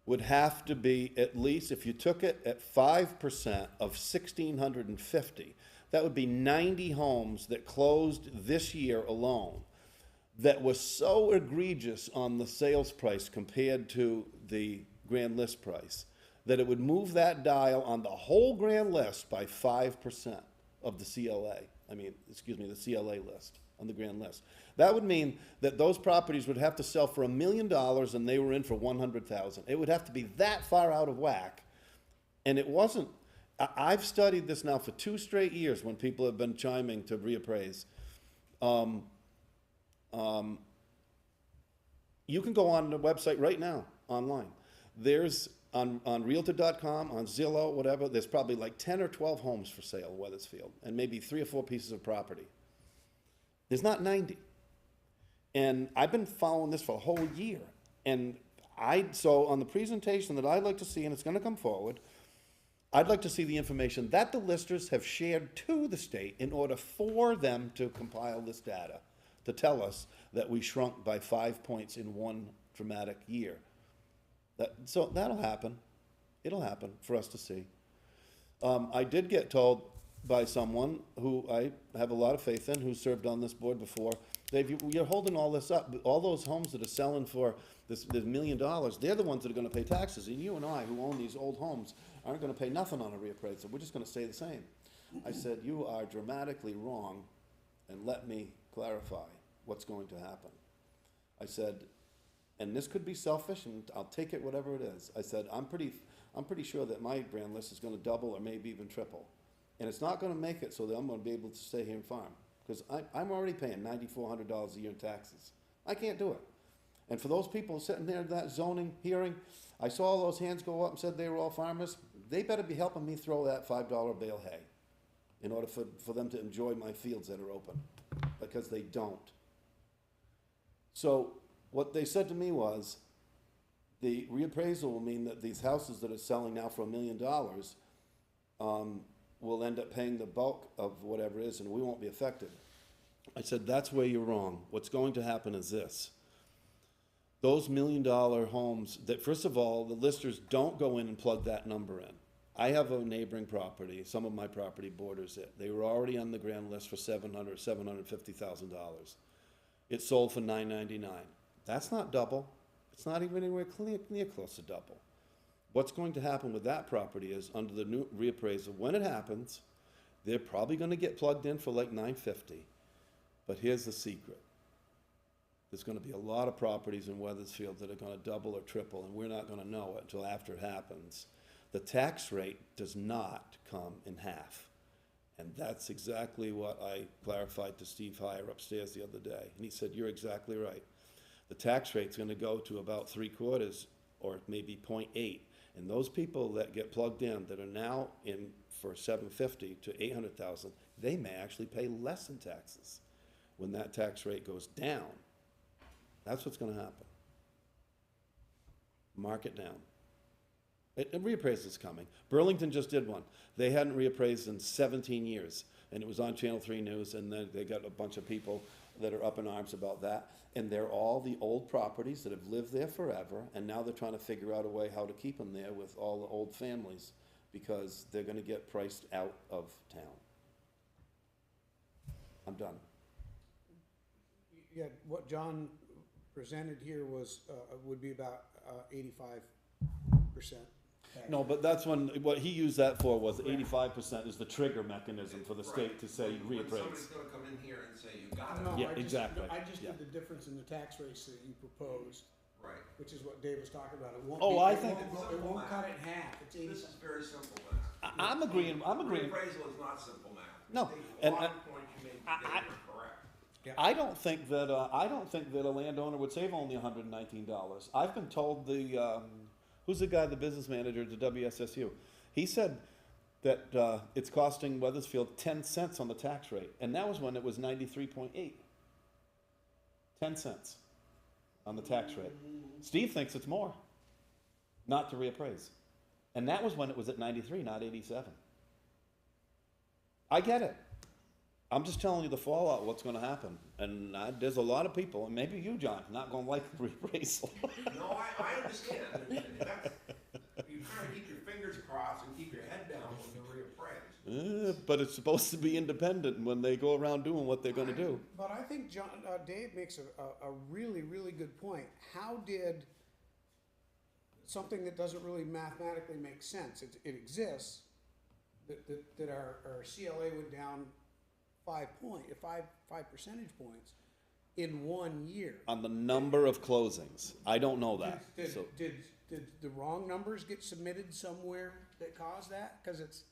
would have to be at least, if you took it at 5% of 1,650, that would be 90 homes that closed this year alone that was so egregious on the sales price compared to the grand list price, that it would move that dial on the whole grand list by 5% of the CLA. The CLA list, on the grand list. That would mean that those properties would have to sell for $1 million and they were in for 100,000. It would have to be that far out of whack. And it wasn't, I've studied this now for 2 straight years when people have been chiming to reappraise. You can go on the website right now, online. There's, on Realtor.com, on Zillow, whatever, there's probably like 10 or 12 homes for sale in Weathersfield, and maybe 3 or 4 pieces of property. There's not 90. And I've been following this for a whole year. And so on the presentation that I'd like to see, and it's gonna come forward, I'd like to see the information that the listers have shared to the state in order for them to compile this data, to tell us that we shrunk by 5 points in one dramatic year. So that'll happen. It'll happen for us to see. I did get told by someone who I have a lot of faith in, who served on this board before, Dave, you're holding all this up. All those homes that are selling for this $1 million, they're the ones that are gonna pay taxes. And you and I, who own these old homes, aren't gonna pay nothing on a reappraisal. We're just gonna stay the same. I said, you are dramatically wrong, and let me clarify what's going to happen. I said, and this could be selfish, and I'll take it whatever it is. I said, I'm pretty sure that my brand list is gonna double or maybe even triple. And it's not gonna make it so that I'm gonna be able to stay here and farm. Because I'm already paying $9,400 a year in taxes. I can't do it. And for those people sitting there in that zoning hearing, I saw all those hands go up and said they were all farmers. They better be helping me throw that $5 bale hay in order for them to enjoy my fields that are open, because they don't. So what they said to me was, the reappraisal will mean that these houses that are selling now for $1 million will end up paying the bulk of whatever it is, and we won't be affected. I said, that's where you're wrong. What's going to happen is this. Those $1 million homes, that first of all, the listers don't go in and plug that number in. I have a neighboring property, some of my property borders it. They were already on the grand list for $750,000. It sold for $999. That's not double. It's not even anywhere near close to double. What's going to happen with that property is, under the new reappraisal, when it happens, they're probably gonna get plugged in for like $950. But here's the secret. There's gonna be a lot of properties in Weathersfield that are gonna double or triple, and we're not gonna know it until after it happens. The tax rate does not come in half. And that's exactly what I clarified to Steve Heyer upstairs the other day. And he said, you're exactly right. The tax rate's gonna go to about 3/4 or maybe 0.8. And those people that get plugged in that are now in for $750,000 to $800,000, they may actually pay less in taxes when that tax rate goes down. That's what's gonna happen. Mark it down. Reappraisal's coming. Burlington just did one. They hadn't reappraised in 17 years, and it was on Channel 3 News, and then they got a bunch of people that are up in arms about that. And they're all the old properties that have lived there forever, and now they're trying to figure out a way how to keep them there with all the old families, because they're gonna get priced out of town. I'm done. Yeah, what John presented here was, would be about 85%. No, but that's what he used that for was 85% is the trigger mechanism for the state to say When reappraise. somebody's gonna come in here and say, you gotta. No, Yeah, I just- exactly. I just Yeah. did the difference in the tax rates that you proposed, Right. which is what Dave was talking about. It won't Oh, be- I it think- won't- It won't cut it in half, it's This 85. is very simple math. I'm agreeing. Reappraisal is not simple math. No, I think and a lot of points you made today are correct. I don't think that a landowner would save only $119. I've been told who's the guy, the business manager at the WSSU? He said that it's costing Weathersfield 10 cents on the tax rate, and that was when it was 93.8. 10 cents on the tax rate. Steve thinks it's more, not to reappraise. And that was when it was at 93, not 87. I get it. I'm just telling you the fallout, what's gonna happen. And there's a lot of people, and maybe you, John, not gonna like reappraisal. No, I understand. You try to keep your fingers crossed and keep your head down when you reappraise. but it's supposed to be independent when they go around doing what they're gonna do. But I think Dave makes a really, really good point. How did something that doesn't really mathematically make sense, it exists, that our CLA went down 5 percentage points in 1 year? On the number of closings, I don't know that, so. Did the wrong numbers get submitted somewhere that caused that? Cause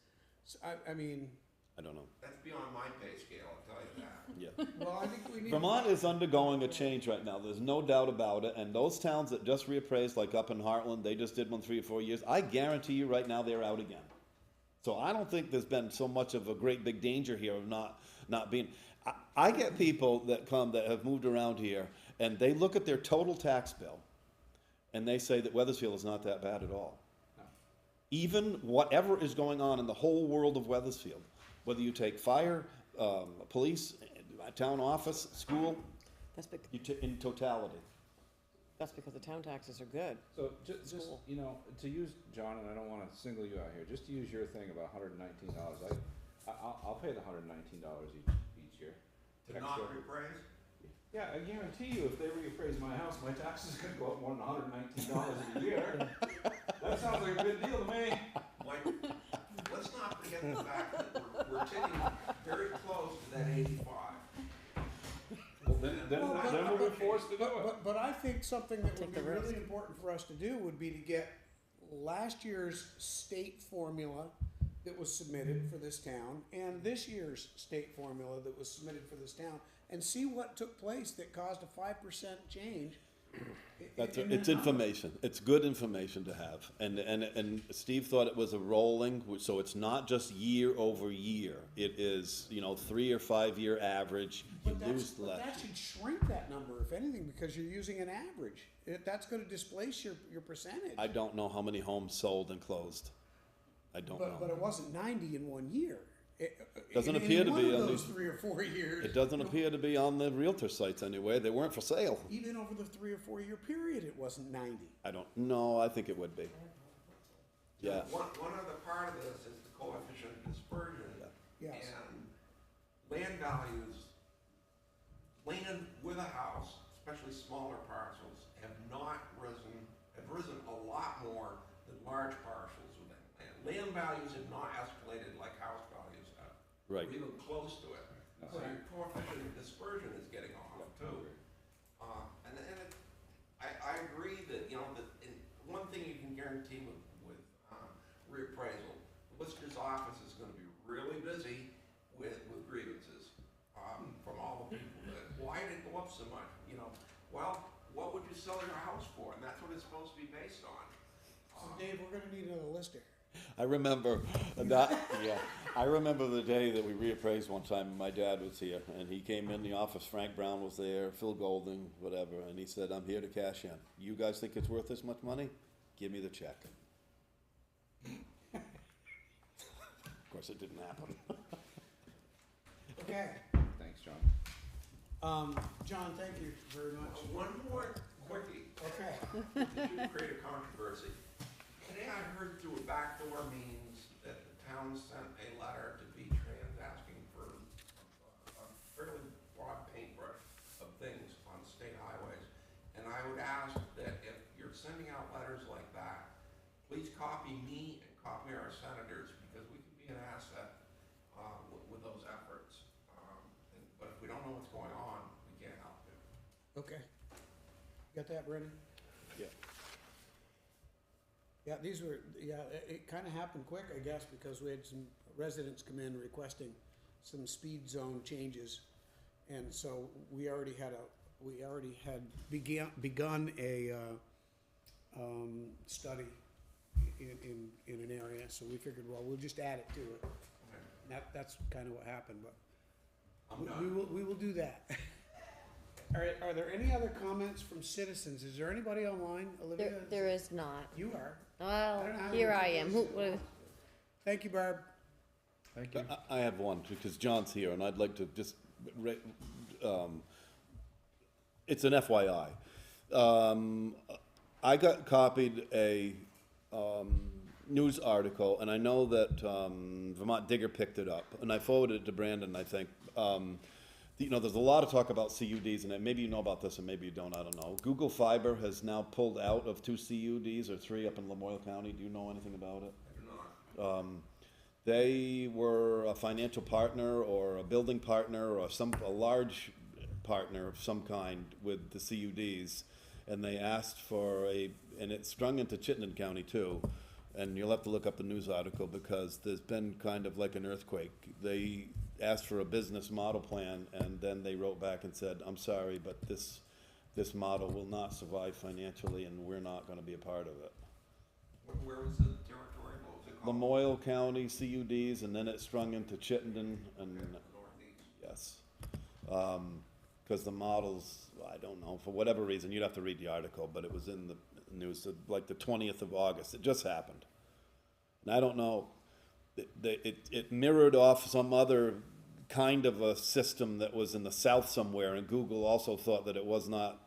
I mean, I don't know, That's beyond my pay scale, I'll tell you that. yeah. well, I think we need. Vermont is undergoing a change right now, there's no doubt about it, and those towns that just reappraised, like up in Heartland, they just did one 3 or 4 years, I guarantee you right now they're out again. So I don't think there's been so much of a great big danger here of not being, I get people that come that have moved around here, and they look at their total tax bill, and they say that Weathersfield is not that bad at all. Even whatever is going on in the whole world of Weathersfield, whether you take fire, police, town office, school, That's bec- in totality. that's because the town taxes are good. So just, Cool. you know, to use, John, and I don't wanna single you out here, just to use your thing about $119, I'll pay the $119 each year. To not reappraise? Yeah, I guarantee you, if they reappraise my house, my taxes could go up more than $119 a year. That sounds like a good deal to me. Like, let's not forget the fact that we're taking very close to that 85. Well, then we'll be forced to do it. But I think something that would Take be the really risk. important for us to do would be to get last year's state formula that was submitted for this town and this year's state formula that was submitted for this town and see what took place that caused a 5% change. It's in the number. information, it's good information to have, and Steve thought it was a rolling, so it's not just year over year, it is, 3 or 5 year average, you lose But less. that should shrink that number, if anything, because you're using an average. That's gonna displace your percentage. I don't know how many homes sold and closed, I don't But know. it wasn't 90 in 1 year. Doesn't In appear to one be of on those these- 3 or 4 years. It doesn't appear to be on the Realtor sites anyway, they weren't for sale. Even over the 3 or 4 year period, it wasn't 90. I don't, no, I think it would be. Yeah, One other part of this is the coefficient of dispersion. Yes. And land values, land with a house, especially smaller parcels, have risen a lot more than large parcels with land. Land values have not escalated like house values have. right. Or even close to it. So your coefficient of dispersion is getting off too. I agree that, one thing you can guarantee with reappraisal, the Lister's office is gonna be really busy with grievances, from all the people that, why did it go up so much, well, what would you sell your house for? And that's what it's supposed to be based on. So Dave, we're gonna need another lister. I remember that, yeah, I remember the day that we reappraised one time, and my dad was here, and he came in the office, Frank Brown was there, Phil Golding, whatever, and he said, I'm here to cash in. You guys think it's worth this much money? Give me the check. Of course, it didn't happen. Okay. Thanks, John. John, thank you very much. One more quickie. Okay. To create a controversy. Today I heard through a backdoor means that the town sent a letter to V-Trans asking for a fairly broad paintbrush of things on state highways. And I would ask that if you're sending out letters like that, please copy me and copy our senators, because we can be an asset with those efforts. But if we don't know what's going on, we can't help you. Okay. Got that, Brendan? Yeah. Yeah, it kinda happened quick, I guess, because we had some residents come in requesting some speed zone changes. And so we already had begun a, study in an area, so we figured, well, we'll just add it to it. And that's kinda what happened, but I'm done. we will do that. Are there any other comments from citizens? Is there anybody online, Olivia? There is not. You are. Well, I don't know how here many I am. people- Thank you, Barb. Thank you. I have one, because John's here, and I'd like to just, it's an FYI. I got copied a news article, and I know that Vermont Digger picked it up, and I forwarded it to Brandon, I think. You know, there's a lot of talk about CUDs, and maybe you know about this, and maybe you don't, I don't know. Google Fiber has now pulled out of 2 CUDs, or 3 up in Lamoille County. Do you know anything about it? I do not. They were a financial partner, or a building partner, or a large partner of some kind with the CUDs, and they asked for and it's strung into Chittenden County too, and you'll have to look up the news article because there's been kind of like an earthquake. They asked for a business model plan, and then they wrote back and said, I'm sorry, but this model will not survive financially, and we're not gonna be a part of it. Where was the territory? What was it called? Lamoille County CUDs, and then it strung into Chittenden, and Northeast. yes. Because the models, I don't know, for whatever reason, you'd have to read the article, but it was in the news, like the 20th of August. It just happened. And I don't know, it mirrored off some other kind of a system that was in the south somewhere, and Google also thought that it was not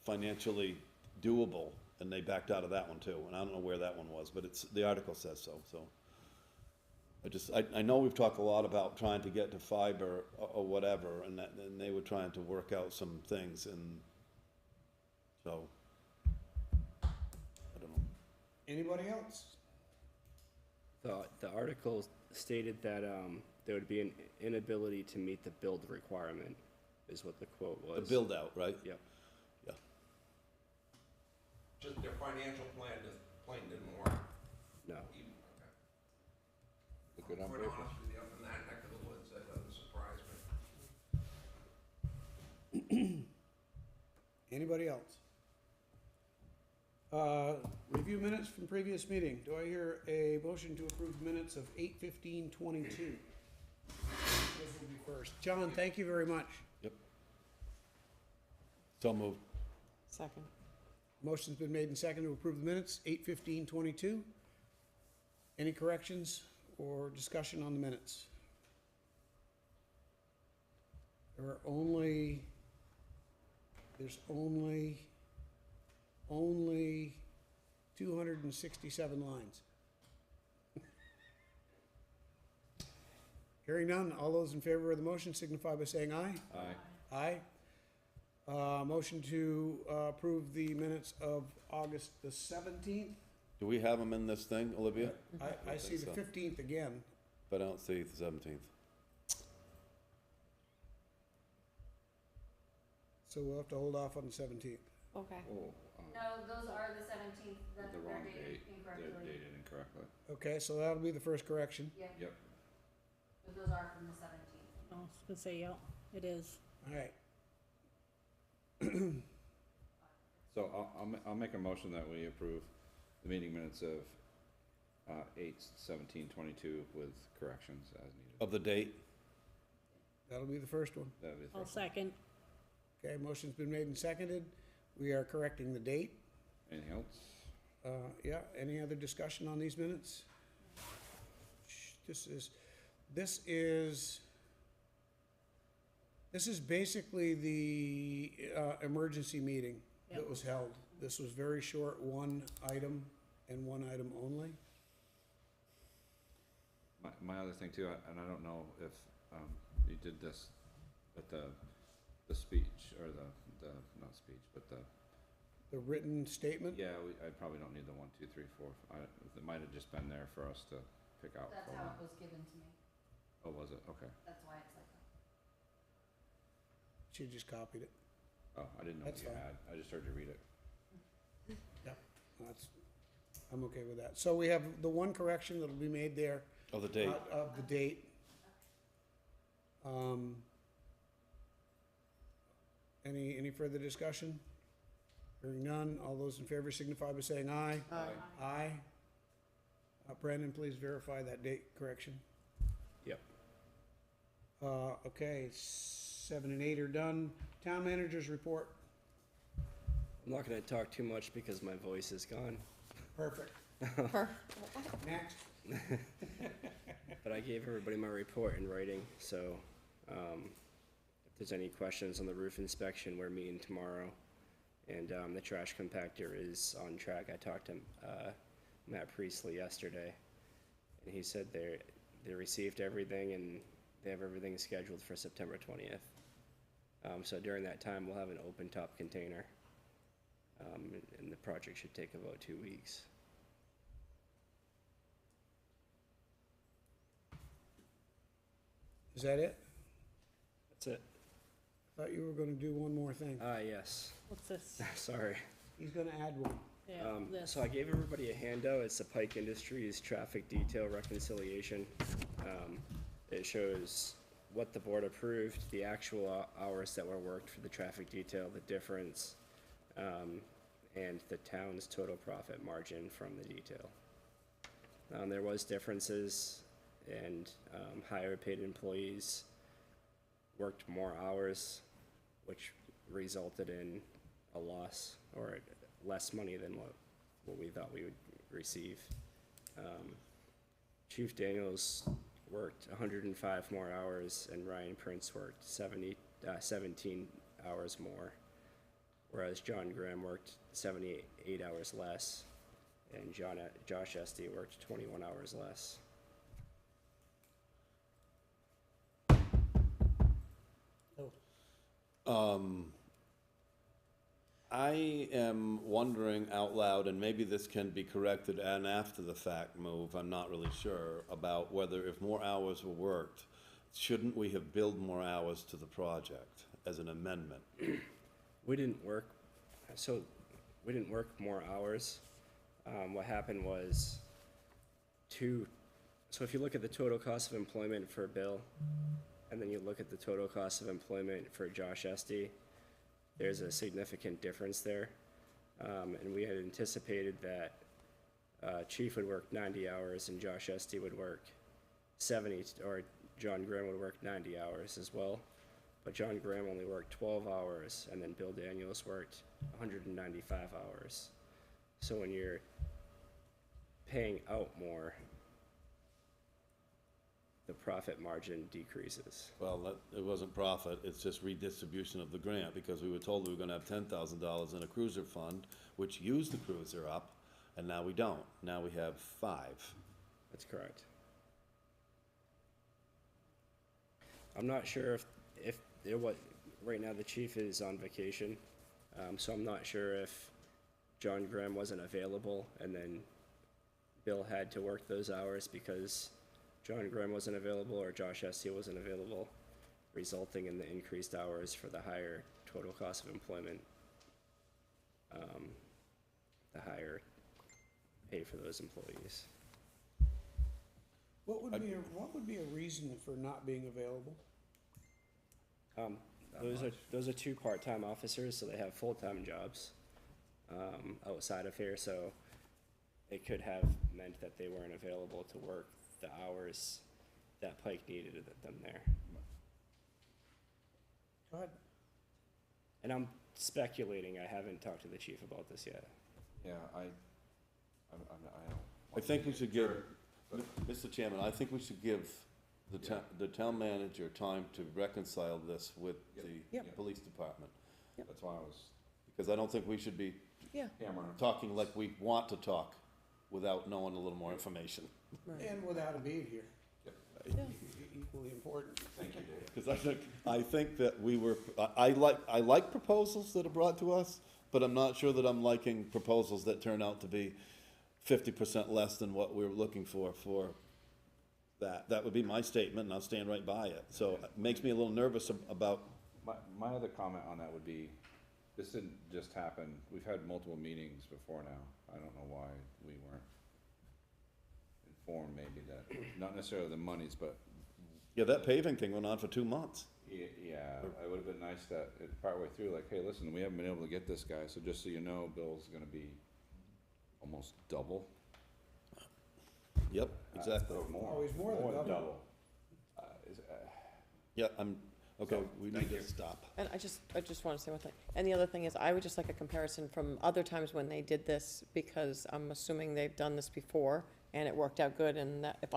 financially doable, and they backed out of that one too. And I don't know where that one was, but the article says so, so. I know we've talked a lot about trying to get to fiber or whatever, and they were trying to work out some things, and so, I don't know. Anybody else? The article stated that there would be an inability to meet the build requirement, is what the quote was. The build out, right? Yep. Yeah. Just their financial plan didn't work. No. Even- Look it on Quite paper. honest with you, up in that neck of the woods, that doesn't surprise me. Anybody else? Review minutes from previous meeting. Do I hear a motion to approve minutes of 8:15:22? This will be first. John, thank you very much. Yep. So moved. Second. Motion's been made and seconded to approve the minutes, 8:15:22. Any corrections or discussion on the minutes? There's only 267 lines. Hearing none, all those in favor of the motion signify by saying aye. Aye. Aye. Motion to approve the minutes of August the 17th. Do we have them in this thing, Olivia? I see the so. 15th again. But I don't see the 17th. So we'll have to hold off on the 17th. Okay. Oh, No, those are the 17th, that the they're wrong dated date, they're incorrectly. dated incorrectly. Okay, so that'll be the first correction. Yep, Yep. but those are from the 17th. I was gonna say, yeah, it is. All right. So I'll make a motion that we approve the meeting minutes of 8/17/22 with corrections as needed. Of the date? That'll be the first one. That'd be the I'll first one. second. Okay, motion's been made and seconded. We are correcting the date. Anything else? Yeah, any other discussion on these minutes? This is basically the emergency meeting that Yep. was held. This was very short, one item and one item only. My other thing too, and I don't know if you did this, but the speech, or the, not speech, but The written statement. yeah, I probably don't need the 1, 2, 3, 4. It might have just been there for us to pick out. That's for how one. it was given to me. Oh, was it? Okay. That's why it's like that. She just copied it. Oh, I didn't know That's what you fine. had. I just heard you read it. I'm okay with that. So we have the one correction that'll be made there. Of the date? Of the date. Any further discussion? Hearing none, all those in favor signify by saying aye. Aye. Aye. Brandon, please verify that date correction. Yep. Okay, 7 and 8 are done. Town managers report. I'm not gonna talk too much because my voice is gone, Perfect. Next. but I gave everybody my report in writing, so, if there's any questions on the roof inspection, we're meeting tomorrow. And, the trash compactor is on track. I talked to, Matt Priestley yesterday, and he said they received everything and they have everything scheduled for September 20th. So during that time, we'll have an open top container, and the project should take about 2 weeks. Is that it? That's it. Thought you were gonna do one more thing. Yes. What's this? Sorry. He's gonna add one. Yeah, this. So I gave everybody a handout. It's the Pike Industries traffic detail reconciliation. It shows what the board approved, the actual hours that were worked for the traffic detail, the difference, and the town's total profit margin from the detail. There was differences, and higher paid employees worked more hours, which resulted in a loss or less money than what we thought we would receive. Chief Daniels worked 105 more hours, and Ryan Prince worked 17 hours more, whereas John Graham worked 78 hours less, and Josh Esty worked 21 hours less. I am wondering out loud, and maybe this can be corrected and after the fact move, I'm not really sure, about whether if more hours were worked, shouldn't we have billed more hours to the project as an amendment? We didn't work more hours. What happened was so if you look at the total cost of employment for Bill, and then you look at the total cost of employment for Josh Esty, there's a significant difference there. And we had anticipated that Chief would work 90 hours and Josh Esty would work 70, or John Graham would work 90 hours as well. But John Graham only worked 12 hours, and then Bill Daniels worked 195 hours. So when you're paying out more, the profit margin decreases. Well, it wasn't profit, it's just redistribution of the grant, because we were told we were gonna have $10,000 in a cruiser fund, which used the cruiser up, and now we don't. Now we have 5. That's correct. I'm not sure if there was, right now the chief is on vacation, so I'm not sure if John Graham wasn't available and then Bill had to work those hours because John Graham wasn't available or Josh Esty wasn't available, resulting in the increased hours for the higher total cost of employment, the higher pay for those employees. What would be a reason for not being available? Those are 2 part-time officers, so they have full-time jobs outside of here, so it could have meant that they weren't available to work the hours that Pike needed them there. Go ahead. And I'm speculating, I haven't talked to the chief about this yet. Yeah, I don't. I think we should give, Mr. Chairman, I think we should give the town manager time to reconcile this with the Yep. police department. That's why I was Because I don't think we should be Yeah, hammering. talking like we want to talk without knowing a little more information. right. And without a bead here. Yeah. Equally important. Thank you, Dave. Because I think that we were, I like proposals that are brought to us, but I'm not sure that I'm liking proposals that turn out to be 50% less than what we're looking for that. That would be my statement, and I'll stand right by it. So it makes me a little nervous about, My other comment on that would be, this didn't just happen, we've had multiple meetings before now. I don't know why we weren't informed maybe that, not necessarily the monies, but yeah, that paving thing went on for 2 months. yeah, it would've been nice that partway through, like, hey, listen, we haven't been able to get this guy, so just so you know, Bill's gonna be almost double. Yep, exactly. Or more. Always more than double. double. Yeah, okay, So, we thank need you. to stop. And I just want to say one thing. And the other thing is, I would just like a comparison from other times when they did this, because I'm assuming they've done this before, and it worked out good, and that, if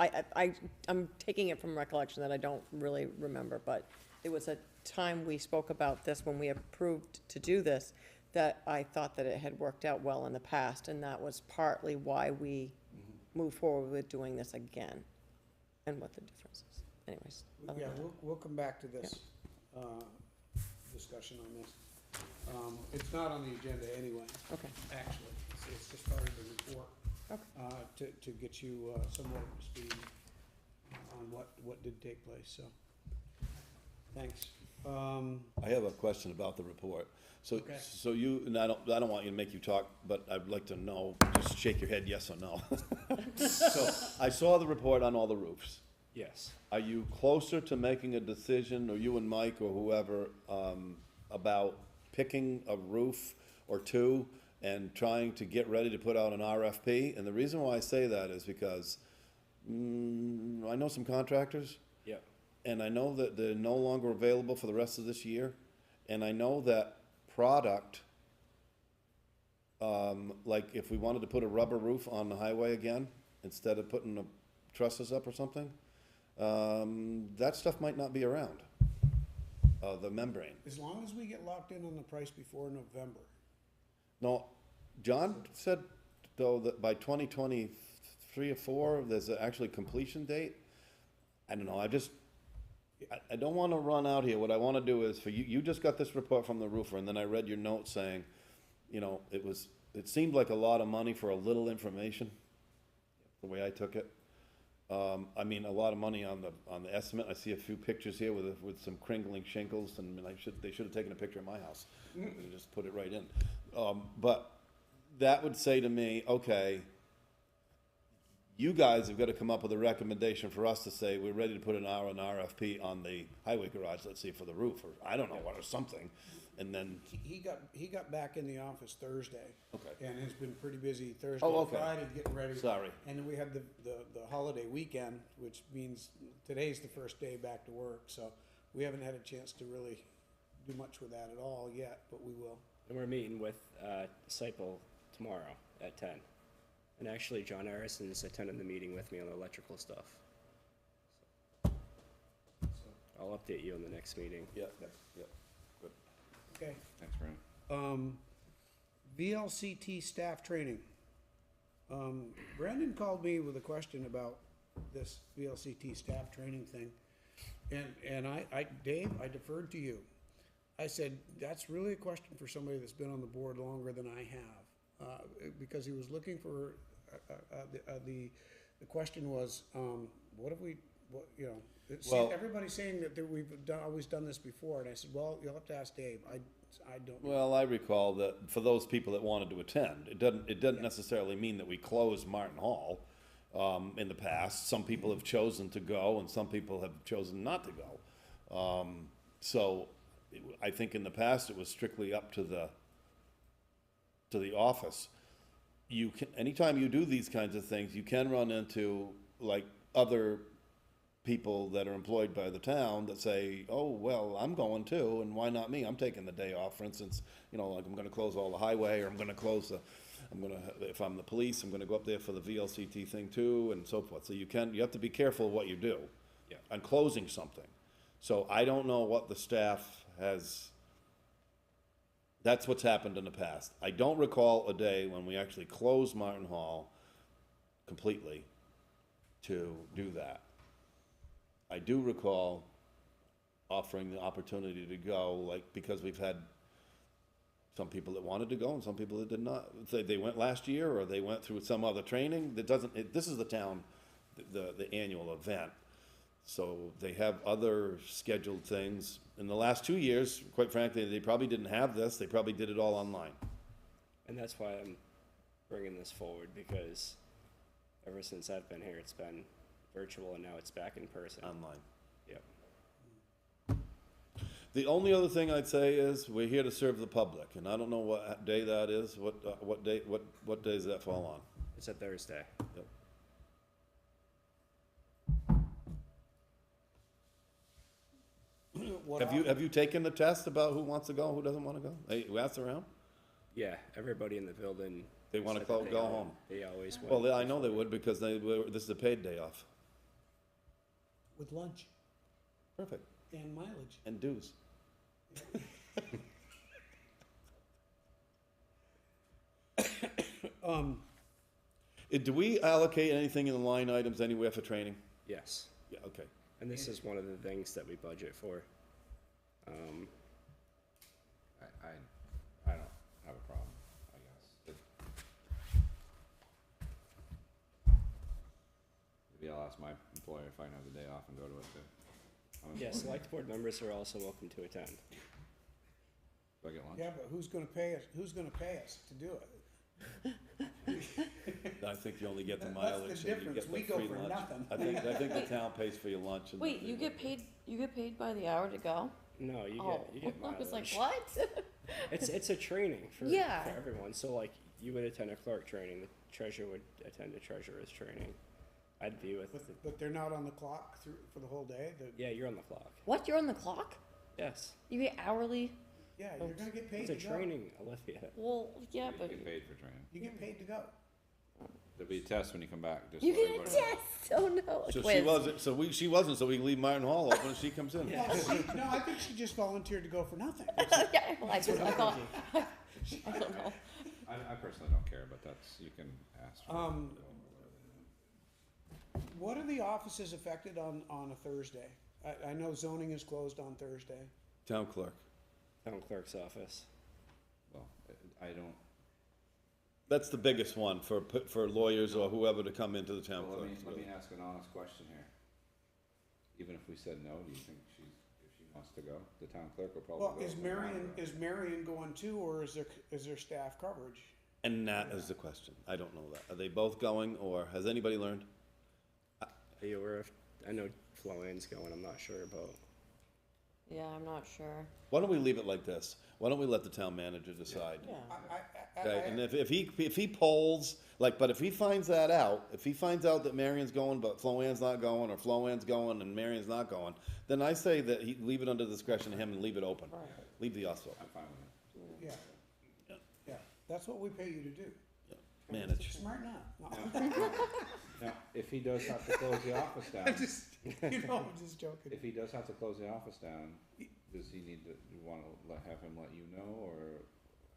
I'm taking it from recollection that I don't really remember, but there was a time we spoke about this when we approved to do this, that I thought that it had worked out well in the past, and that was partly why we move forward with doing this again, and what the difference is. Anyways. other Yeah, than that. we'll come back to this, discussion on this. It's not on the agenda anyway, Okay, actually. It's just part of the report. Okay. To get you, somewhat up to speed on what did take place, so. Thanks. I have a question about the report. So, Okay. so you, and I don't want you to make you talk, but I'd like to know, just shake your head yes or no. So, I saw the report on all the roofs. Yes. Are you closer to making a decision, or you and Mike or whoever, about picking a roof or two and trying to get ready to put out an RFP? And the reason why I say that is because, I know some contractors, Yep. and I know that they're no longer available for the rest of this year. And I know that product, like if we wanted to put a rubber roof on the highway again, instead of putting the trusses up or something, that stuff might not be around, the membrane. As long as we get locked in on the price before November. No, John said, though, that by 2023 or 4, there's actually completion date. I don't know, I don't wanna run out here. What I wanna do is, for you, you just got this report from the roofer, and then I read your note saying, it seemed like a lot of money for a little information, the way I took it. I mean, a lot of money on the estimate. I see a few pictures here with some crinkling shingles, and they should have taken a picture of my house and just put it right in. But that would say to me, okay, you guys have got to come up with a recommendation for us to say, we're ready to put an RFP on the highway garage, let's see, for the roof, or I don't know what, or something. And then, He got back in the office Thursday. Okay. And has been pretty busy Thursday, Oh, okay. Friday, getting ready. Sorry. And then we had the holiday weekend, which means today's the first day back to work, so we haven't had a chance to really do much with that at all yet, but we will. And we're meeting with Disciple tomorrow at 10. And actually, John Harrison's attending the meeting with me on the electrical stuff. I'll update you on the next meeting. yeah, good. Okay. Thanks, Brandon. VLCT staff training. Brandon called me with a question about this VLCT staff training thing. And Dave, I deferred to you. I said, that's really a question for somebody that's been on the board longer than I have. Because he was looking for, the question was, Well- everybody's saying that we've always done this before, and I said, well, you'll have to ask Dave, I don't know. Well, I recall that for those people that wanted to attend, it doesn't necessarily mean that we closed Martin Hall. In the past, some people have chosen to go and some people have chosen not to go. So I think in the past, it was strictly up to the office. Anytime you do these kinds of things, you can run into like other people that are employed by the town that say, oh, well, I'm going too, and why not me? I'm taking the day off, for instance, like I'm gonna close all the highway, or I'm gonna if I'm the police, I'm gonna go up there for the VLCT thing too, and so forth. So you have to be careful of what you do. Yeah. On closing something. So I don't know what the staff that's what's happened in the past. I don't recall a day when we actually closed Martin Hall completely to do that. I do recall offering the opportunity to go, because we've had some people that wanted to go and some people that did not. They went last year, or they went through some other training. This is the town, the annual event. So they have other scheduled things. In the last 2 years, quite frankly, they probably didn't have this. They probably did it all online. And that's why I'm bringing this forward, because ever since I've been here, it's been virtual, and now it's back in person. Online. Yep. The only other thing I'd say is, we're here to serve the public, and I don't know what day that is, what day does that fall on? It's a Thursday. Yep. Have you taken the test about who wants to go, who doesn't wanna go? You asked around? Yeah, everybody in the building. They wanna said that go home. They always went. Well, I know they would, because this is a paid day off. With lunch Perfect. and mileage. And dues. Do we allocate anything in the line items anywhere for training? Yes, Yeah, okay. and this is one of the things that we budget for. I don't have a problem, I guess. Maybe I'll ask my employer if I can have the day off and go to it too. Yeah, select board members are also welcome to attend. Do I get lunch? Yeah, but who's gonna pay us, to do it? I think you only get the That's the mileage and you difference. get We the go free for lunch. nothing. I think the town pays for your lunch and. Wait, you get paid by the hour to go? No, you Oh, get I was like, mileage. what? It's a training for Yeah. everyone. So like you would attend a clerk training, the treasurer would attend a treasurer's training. I'd be with But they're not on the clock for the whole day? yeah, you're on the clock. What, you're on the clock? Yes. You get hourly? Yeah, you're gonna get paid It's to a go. training, Olivia. Well, yeah, You but get paid for training. You get paid to go. There'll be a test when you come back, just you so get a everybody knows. test. Oh no, a So quiz. she wasn't, she wasn't, so we can leave Martin Hall open when she comes in. No, I think she just volunteered to go for nothing. Yeah, well, I thought, I don't know. I personally don't care, but that's, you can ask. for it. What are the offices affected on a Thursday? I know zoning is closed on Thursday. Town clerk. Town clerk's office. Well, I don't, That's the biggest one for lawyers or whoever to come into the town well, clerk. let me ask an honest question here. Even if we said no, do you think if she wants to go, the town clerk will probably Well, go. is Marion going too, or is there staff coverage? And that is the question. I don't know that. Are they both going, or has anybody learned? Are you aware of, I know Floanne's going, I'm not sure about. Yeah, I'm not sure. Why don't we leave it like this? Why don't we let the town manager decide? Yeah. Okay, and if he polls, but if he finds that out, if he finds out that Marion's going, but Floanne's not going, or Floanne's going and Marion's not going, then I say that he leave it under discretion of him and leave it open. Right. Leave the office open. I'm fine with it. Yeah, that's what we pay you to do. Manage. Smart not. Now, if he does have to close the office down, I'm just joking. if he does have to close the office down, does he need to, you wanna have him let you know, or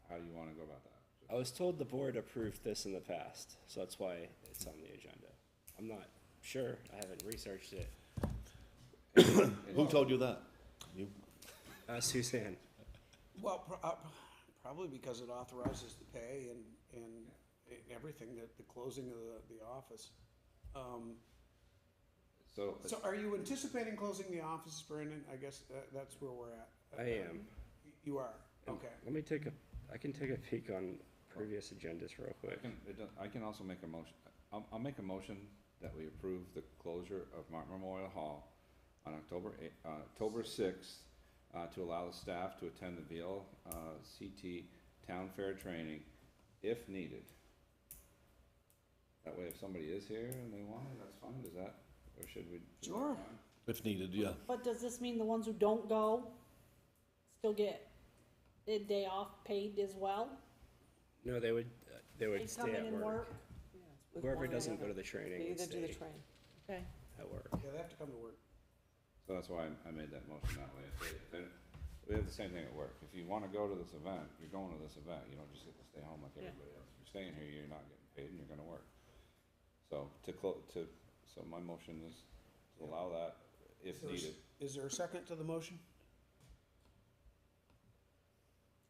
how do you wanna go about that? I was told the board approved this in the past, so that's why it's on the agenda. I'm not sure, I haven't researched it. Who told you that? You? Suzanne. Well, probably because it authorizes the pay and everything, the closing of the office. So, So are you anticipating closing the offices, Brandon? I guess that's where we're at. I am. You are, okay. Let me I can take a peek on previous agendas real quick. I can also make a motion, I'll make a motion that we approve the closure of Martin Memorial Hall on October 6th, to allow the staff to attend the VLCT Town Fair training if needed. That way, if somebody is here and they want it, that's fine, does that, or should we? Sure. If needed, yeah. But does this mean the ones who don't go still get a day off paid as well? No, they would They stay come in at and work. With Whoever one or doesn't the go to other. the training They would either do the stay train. Okay. at work. Yeah, they have to come to work. So that's why I made that motion that way. We have the same thing at work. If you wanna go to this event, you're going to this event. You don't just get to stay home like Yeah. everybody else. If you're staying here, you're not getting paid and you're gonna work. So so my motion is to allow that if needed. Is there a second to the motion?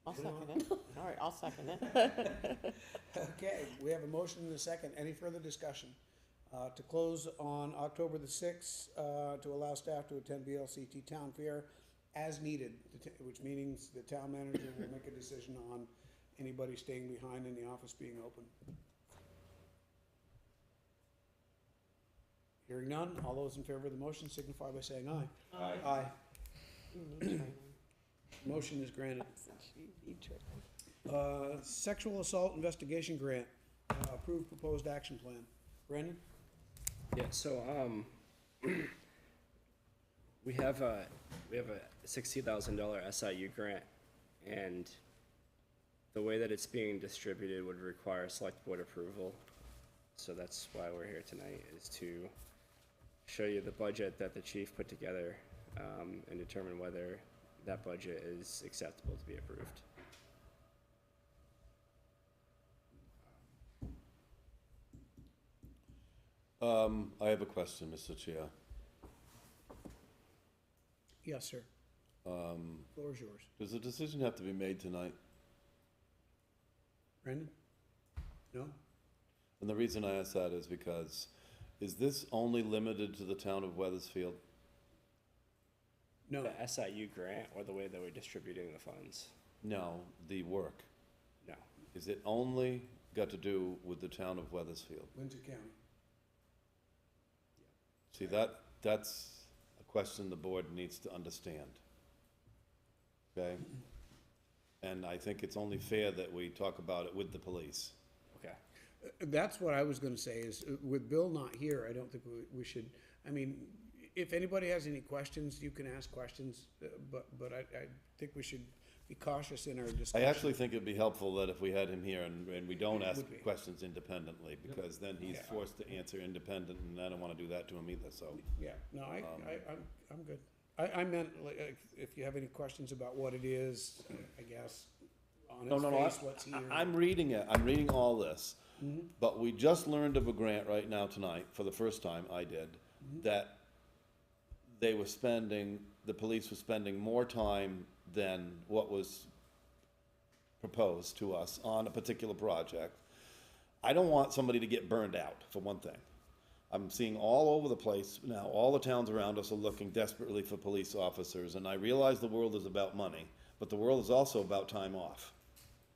I'll second it. All right, I'll second it. Okay, we have a motion and a second. Any further discussion? To close on October the 6th, to allow staff to attend BLCT Town Fair as needed, which means the town manager will make a decision on anybody staying behind in the office being open. Hearing none, all those in favor of the motion signify by saying aye. Aye. Aye. You need training. Motion is granted. You need training. Sexual assault investigation grant, approved proposed action plan. Brandon? Yeah, so, we have a $60,000 SIU grant, and the way that it's being distributed would require select board approval. So that's why we're here tonight, is to show you the budget that the chief put together, and determine whether that budget is acceptable to be approved. I have a question, Mr. Chair. Yes, sir. Floor is yours. Does a decision have to be made tonight? Brandon? No? And the reason I ask that is because, is this only limited to the town of Weathersfield? No. The SIU grant or the way that we're distributing the funds? No, the work. No. Is it only got to do with the town of Weathersfield? Windsor County. See, that's a question the board needs to understand. Okay? And I think it's only fair that we talk about it with the police. Okay. That's what I was gonna say, is with Bill not here, I don't think we should, I mean, if anybody has any questions, you can ask questions, but I think we should be cautious in our I discussion. actually think it'd be helpful that if we had him here and we don't ask Would be. questions independently, because then he's Yeah. forced to answer independent, and I don't wanna do that to him either, so. Yeah, no, I'm good. I meant, like, if you have any questions about what it is, I guess, on No, its no, face, what's here. I'm reading it, I'm reading all this, but we just learned of a grant right now tonight, for the first time, I did, that they were spending, the police were spending more time than what was proposed to us on a particular project. I don't want somebody to get burned out, for one thing. I'm seeing all over the place now, all the towns around us are looking desperately for police officers, and I realize the world is about money, but the world is also about time off,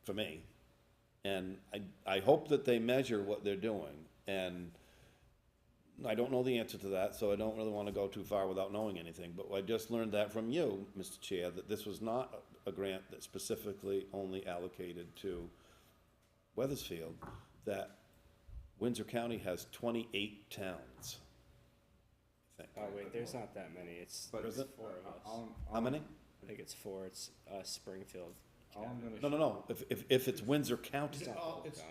for me. And I hope that they measure what they're doing, and I don't know the answer to that, so I don't really wanna go too far without knowing anything, but I just learned that from you, Mr. Chair, that this was not a grant that specifically only allocated to Weathersfield, that Windsor County has 28 towns, I think. Oh, wait, there's not that many. It's, But there's is it? 4 of us. How many? I think it's 4. It's Springfield. All I'm gonna. No, if it's Windsor County.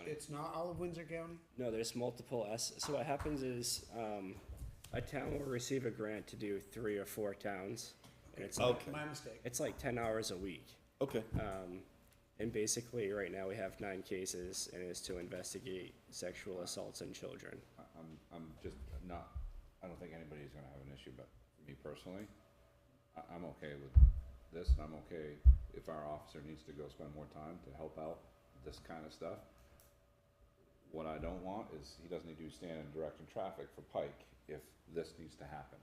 It's not all of Windsor County? No, there's multiple So what happens is, a town will receive a grant to do 3 or 4 towns. And it's like, Okay. My mistake. it's like 10 hours a week. Okay, And basically, right now, we have 9 cases, and it's to investigate sexual assaults on children. I'm just not, I don't think anybody's gonna have an issue, but me personally, I'm okay with this, and I'm okay if our officer needs to go spend more time to help out this kind of stuff. What I don't want is, he doesn't need to stand in directing traffic for Pike if this needs to happen.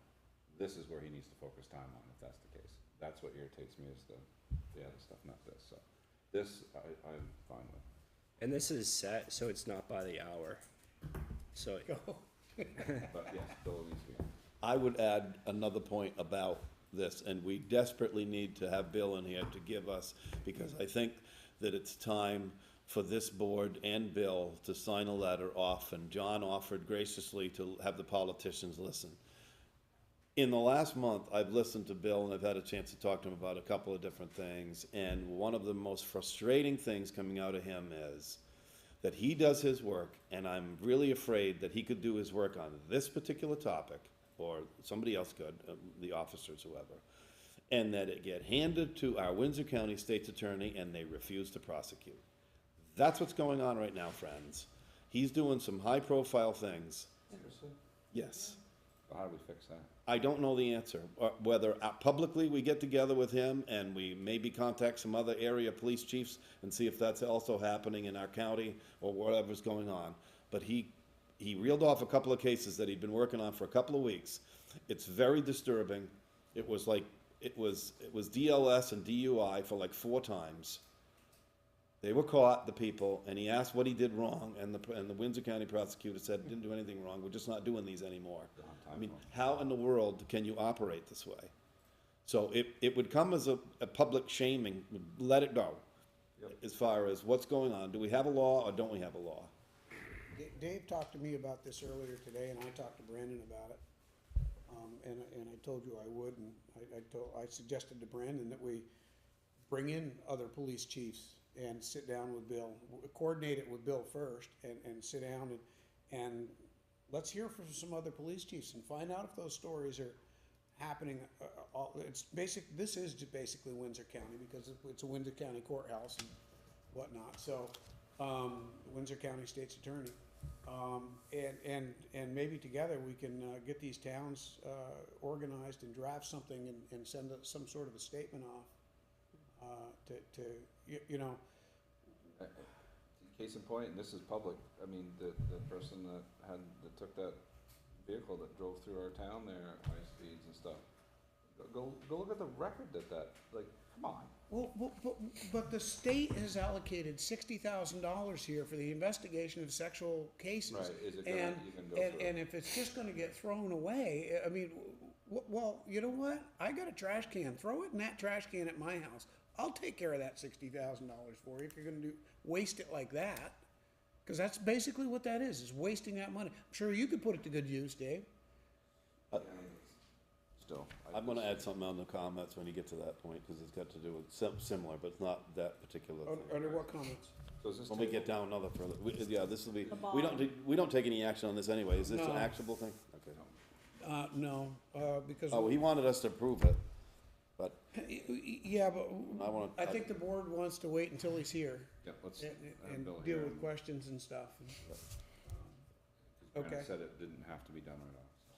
This is where he needs to focus time on, if that's the case. That's what irritates me, is the other stuff, not this, so. This, I'm fine with. And this is set, so it's not by the hour. So, But yes, Bill needs to be. I would add another point about this, and we desperately need to have Bill in here to give us, because I think that it's time for this board and Bill to sign a letter off, and John offered graciously to have the politicians listen. In the last month, I've listened to Bill, and I've had a chance to talk to him about a couple of different things, and one of the most frustrating things coming out of him is that he does his work, and I'm really afraid that he could do his work on this particular topic, or somebody else could, the officers, whoever, and that it get handed to our Windsor County State's Attorney, and they refuse to prosecute. That's what's going on right now, friends. He's doing some high-profile things. Seriously? Yes. So how do we fix that? I don't know the answer, whether publicly we get together with him and we maybe contact some other area police chiefs and see if that's also happening in our county or whatever's going on. But he reeled off a couple of cases that he'd been working on for a couple of weeks. It's very disturbing. It was DLS and DUI for like 4 times. They were caught, the people, and he asked what he did wrong, and the Windsor County prosecutor said, didn't do anything wrong, we're just not doing these anymore. I mean, how in the world can you operate this way? So it would come as a public shaming, let it go, as far as what's going on. Do we have a law or don't we have a law? Dave talked to me about this earlier today, and I talked to Brandon about it. And I told you I would, and I suggested to Brandon that we bring in other police chiefs and sit down with Bill, coordinate it with Bill first, and sit down and let's hear from some other police chiefs and find out if those stories are happening. This is basically Windsor County, because it's a Windsor County courthouse and whatnot, so, Windsor County State's Attorney. And maybe together we can, get these towns, organized and draft something and send some sort of a statement off, you know, Case in point, and this is public, I mean, the person that took that vehicle that drove through our town there at high speeds and stuff, go look at the record like, come on. well, but the state has allocated $60,000 here for the investigation of sexual cases. Right, is it gonna, And, you can go through it. and if it's just gonna get thrown away, I mean, well, you know what? I got a trash can, throw it in that trash can at my house. I'll take care of that $60,000 for you if you're gonna waste it like that. Cause that's basically what that is wasting that money. I'm sure you could put it to good use, Dave. Still. I'm gonna add something on the comments when you get to that point, cause it's got to do with similar, but it's not that particular thing. Under what comments? So is this When we get table- down another further, this will be, The we don't take any action on this anyway, is this an No. actionable thing? Okay. No, because. Oh, he wanted us to approve it, but Yeah, but I wanna. I think the board wants to wait until he's here Yeah, let's and, have and Bill deal here. with questions and stuff. Brandon Okay. said it didn't have to be done right off, so.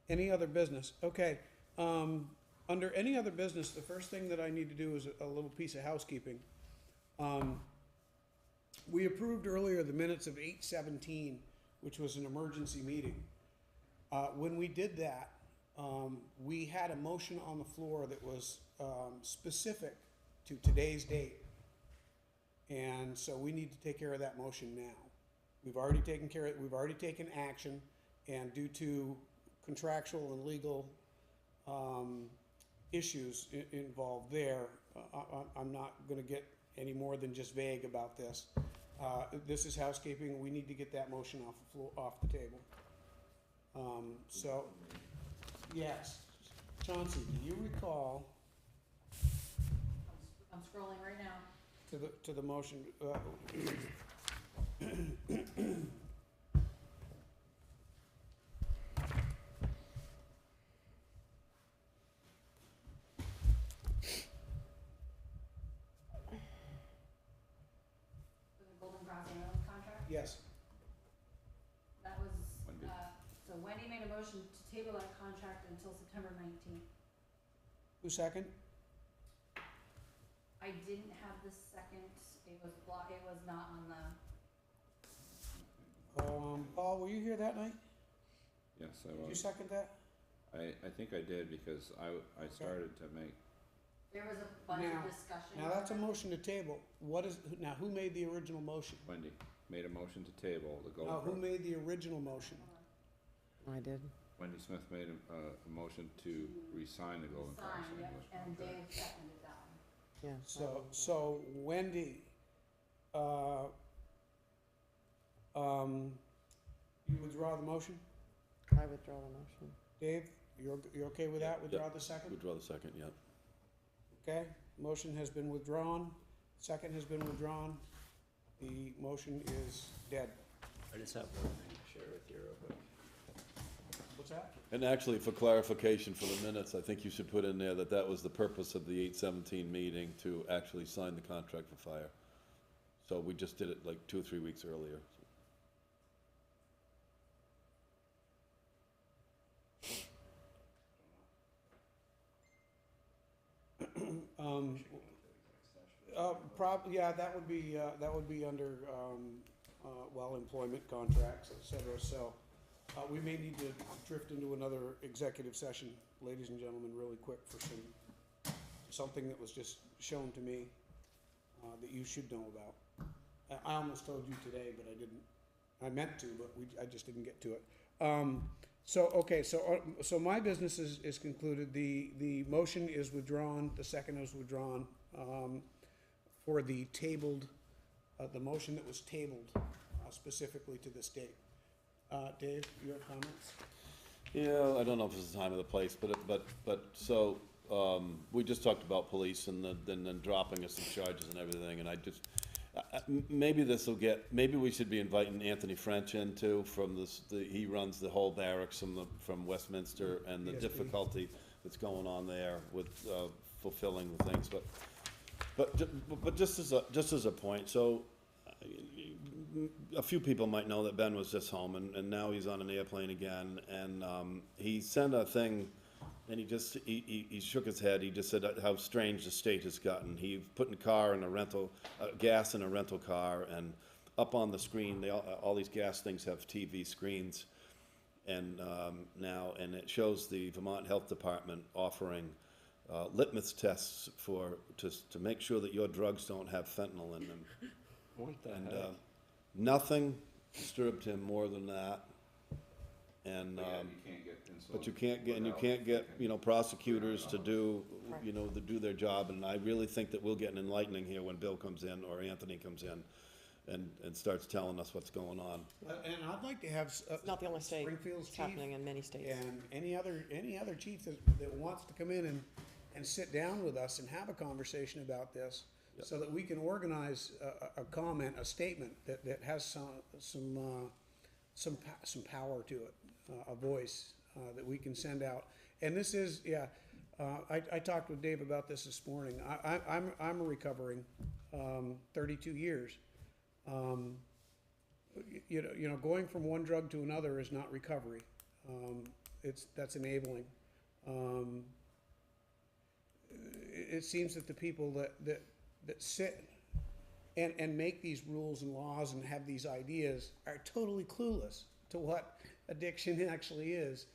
Any other business? Okay, under any other business, the first thing that I need to do is a little piece of housekeeping. We approved earlier the minutes of 8/17, which was an emergency meeting. When we did that, we had a motion on the floor that was, specific to today's date. And so we need to take care of that motion now. We've already taken action, and due to contractual and legal, issues involved there, I'm not gonna get any more than just vague about this. This is housekeeping, we need to get that motion off the table. So, yes, Chauncey, do you recall I'm scrolling right now. to the motion, For the Golden Crossing Road contract, yes, that was, Wendy. so Wendy made a motion to table that contract until September 19th. who second? I didn't have the second, it was it was not on the, Paul, were you here that night? Yes, I Did you was. second that? I think I did because I started to make, there was a bunch Now- of discussion. Now, that's a motion to table. Now, who made the original motion? Wendy made a motion to table the Golden Who Crossing. made the original motion? I did. Wendy Smith made a motion to re-sign the Golden Signed, Crossing yep, English and contract. Dave seconded that one. Yeah. So Wendy, you withdraw the motion? I withdraw the motion. Dave, you're okay with that? Withdraw the second? Withdraw the second, yeah. Okay, motion has been withdrawn, second has been withdrawn. The motion is dead. I just have one thing to share with you real quick. What's that? And actually, for clarification for the minutes, I think you should put in there that was the purpose of the 8/17 meeting, to actually sign the contract for fire. So we just did it like 2 or 3 weeks earlier. Yeah, that would be under, well, employment contracts, et cetera, so, we may need to drift into another executive session, ladies and gentlemen, really quick for something that was just shown to me, that you should know about. I almost told you today, but I didn't. I meant to, but I just didn't get to it. So my business is concluded. The motion is withdrawn, the second is withdrawn, for the tabled, the motion that was tabled, specifically to this date. Dave, you have comments? Yeah, I don't know if it's the time or the place, so, we just talked about police and then dropping us some charges and everything, and I just, maybe maybe we should be inviting Anthony French in too, he runs the whole barracks from Westminster, and the PSP. difficulty that's going on there with, fulfilling the things, but just as a point, so, a few people might know that Ben was just home, and now he's on an airplane again, and he sent a thing, and he shook his head. He just said how strange the state has gotten. He put gas in a rental car, and up on the screen, all these gas things have TV screens, and and it shows the Vermont Health Department offering litmus tests to make sure that your drugs don't have fentanyl in them. What the And heck? nothing disturbed him more than that. And, But yeah, you can't get insulin. but you can't get, and you without can't get, thinking. prosecutors to do, Right. to do their job. And I really think that we'll get an enlightening here when Bill comes in or Anthony comes in and starts telling us what's going on. And I'd like to have It's not the only state. Springfield's It's chief happening in many states. and any other chief that wants to come in and sit down with us and have a conversation about this, so that we can organize a comment, a statement that has some power to it, a voice that we can send out. And this is, I talked with Dave about this morning. I'm recovering 32 years. Going from one drug to another is not recovery. That's enabling. It seems that the people that sit and make these rules and laws and have these ideas are totally clueless to what addiction actually is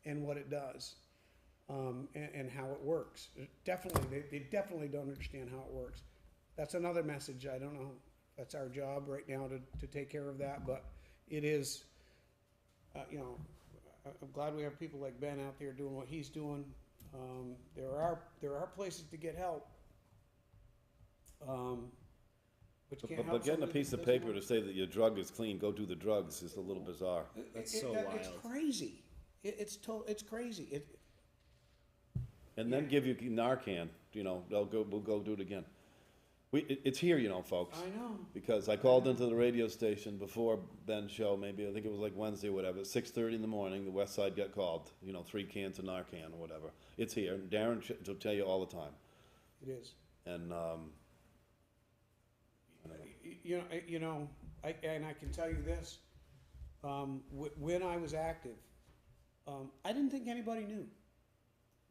and what it does, and how it works. They definitely don't understand how it works. That's another message. I don't know. That's our job right now to take care of that, but it is, I'm glad we have people like Ben out there doing what he's doing. There are places to get help. But you can't help But getting a somebody piece that of doesn't paper want- to say that your drug is clean, go do the drugs, is a little bizarre. That's so It's wild. crazy. It's crazy. And then give you Narcan, we'll go do it again. It's here, folks. I know. Because I called into the radio station before Ben's show, maybe, I think it was like Wednesday or whatever, at 6:30 in the morning, the West Side got called, 3 cans of Narcan or whatever. It's here, Darren will tell you all the time. It is. And, And I can tell you this, when I was active, I didn't think anybody knew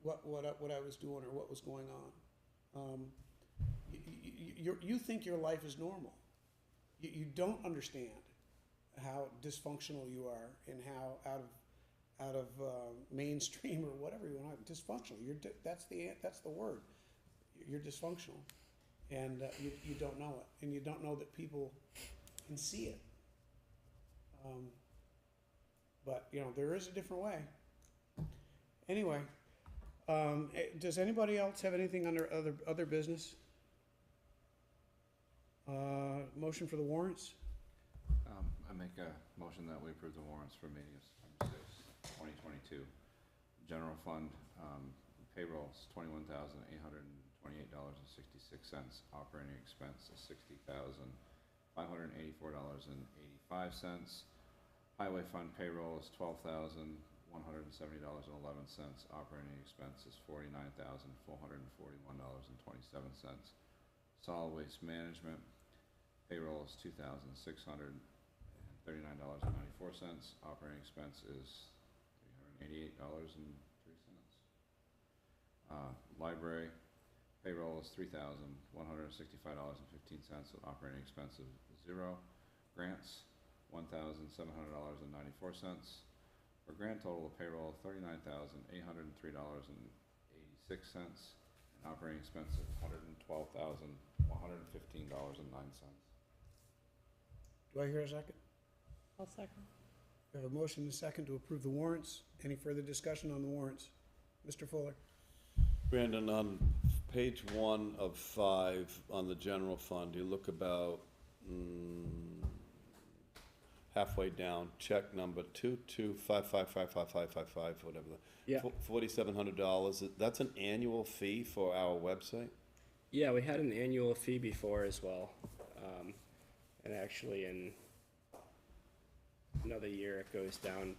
what I was doing or what was going on. You think your life is normal. You don't understand how dysfunctional you are and how out of mainstream or whatever you want. Dysfunctional. That's the word. You're dysfunctional, and you don't know it, and you don't know that people can see it. But there is a different way. Anyway, does anybody else have anything under other business? Motion for the warrants? I make a motion that we approve the warrants for May 6th, 2022. General fund, payrolls, $21,828.66. Operating expense is $60,584.85. Highway fund payroll is $12,170.11. Operating expense is $49,441.27. Solid waste management payroll is $2,639.94. Operating expense is $388.03. Library payroll is $3,165.15 with operating expense of $0. Grants $1,700.94 for a grand total of payroll of $39,803.86 and operating expense of $112,115.09. Do I hear a second? I'll second. We have a motion and a second to approve the warrants. Any further discussion on the warrants? Mr. Fuller? Brandon, on page 1 of 5 on the general fund, you look about halfway down, check number 22555555, whatever. Yeah. $4,700. That's an annual fee for our website? Yeah, we had an annual fee before as well. And actually in another year, it goes down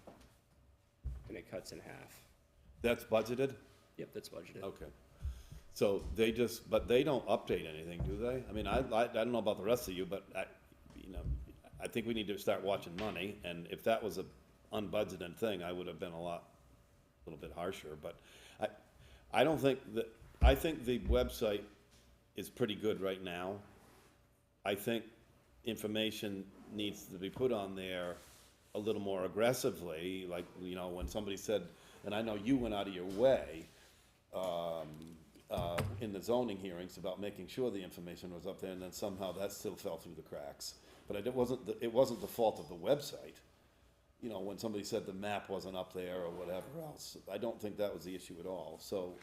and it cuts in half. That's budgeted? Yep, that's budgeted. Okay. So but they don't update anything, do they? I mean, I don't know about the rest of you, but I think we need to start watching money, and if that was a unbudgeted thing, I would have been a little bit harsher, but I don't think that, I think the website is pretty good right now. I think information needs to be put on there a little more aggressively, like, you know, when somebody said, and I know you went out of your way, in the zoning hearings about making sure the information was up there, and then somehow that still fell through the cracks. But it wasn't the fault of the website. You know, when somebody said the map wasn't up there or whatever else, I don't think that was the issue at all, so.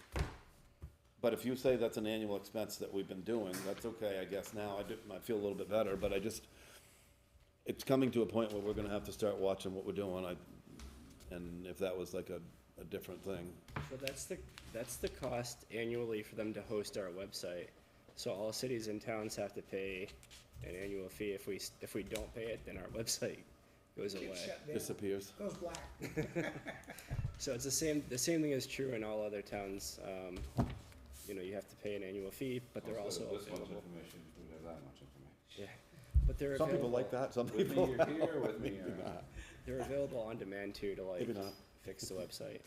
But if you say that's an annual expense that we've been doing, that's okay, I guess now, I feel a little bit better, but it's coming to a point where we're gonna have to start watching what we're doing, and if that was like a different thing. So that's the cost annually for them to host our website. So all cities and towns have to pay an annual fee. If we don't pay it, then our website goes away. Disappears. Goes black. So it's the same thing is true in all other towns. You know, you have to pay an annual fee, but they're also This much available. information, we have that much information. Yeah, but they're Some people available, like that, some With me, people. you're here, with me, you're not. they're available on demand too to like Maybe not. fix the website.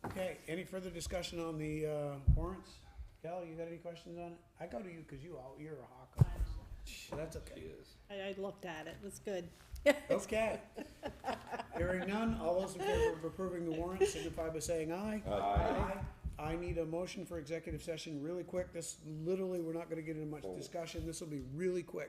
Okay, any further discussion on the warrants? Cal, you got any questions on it? I go to you because you're a hawk on this, so that's okay. I looked at it, it's good. Okay. Hearing none, all those in favor of approving the warrant signify by saying aye. Aye. I need a motion for executive session really quick. This, literally, we're not gonna get into much discussion. This will be really quick.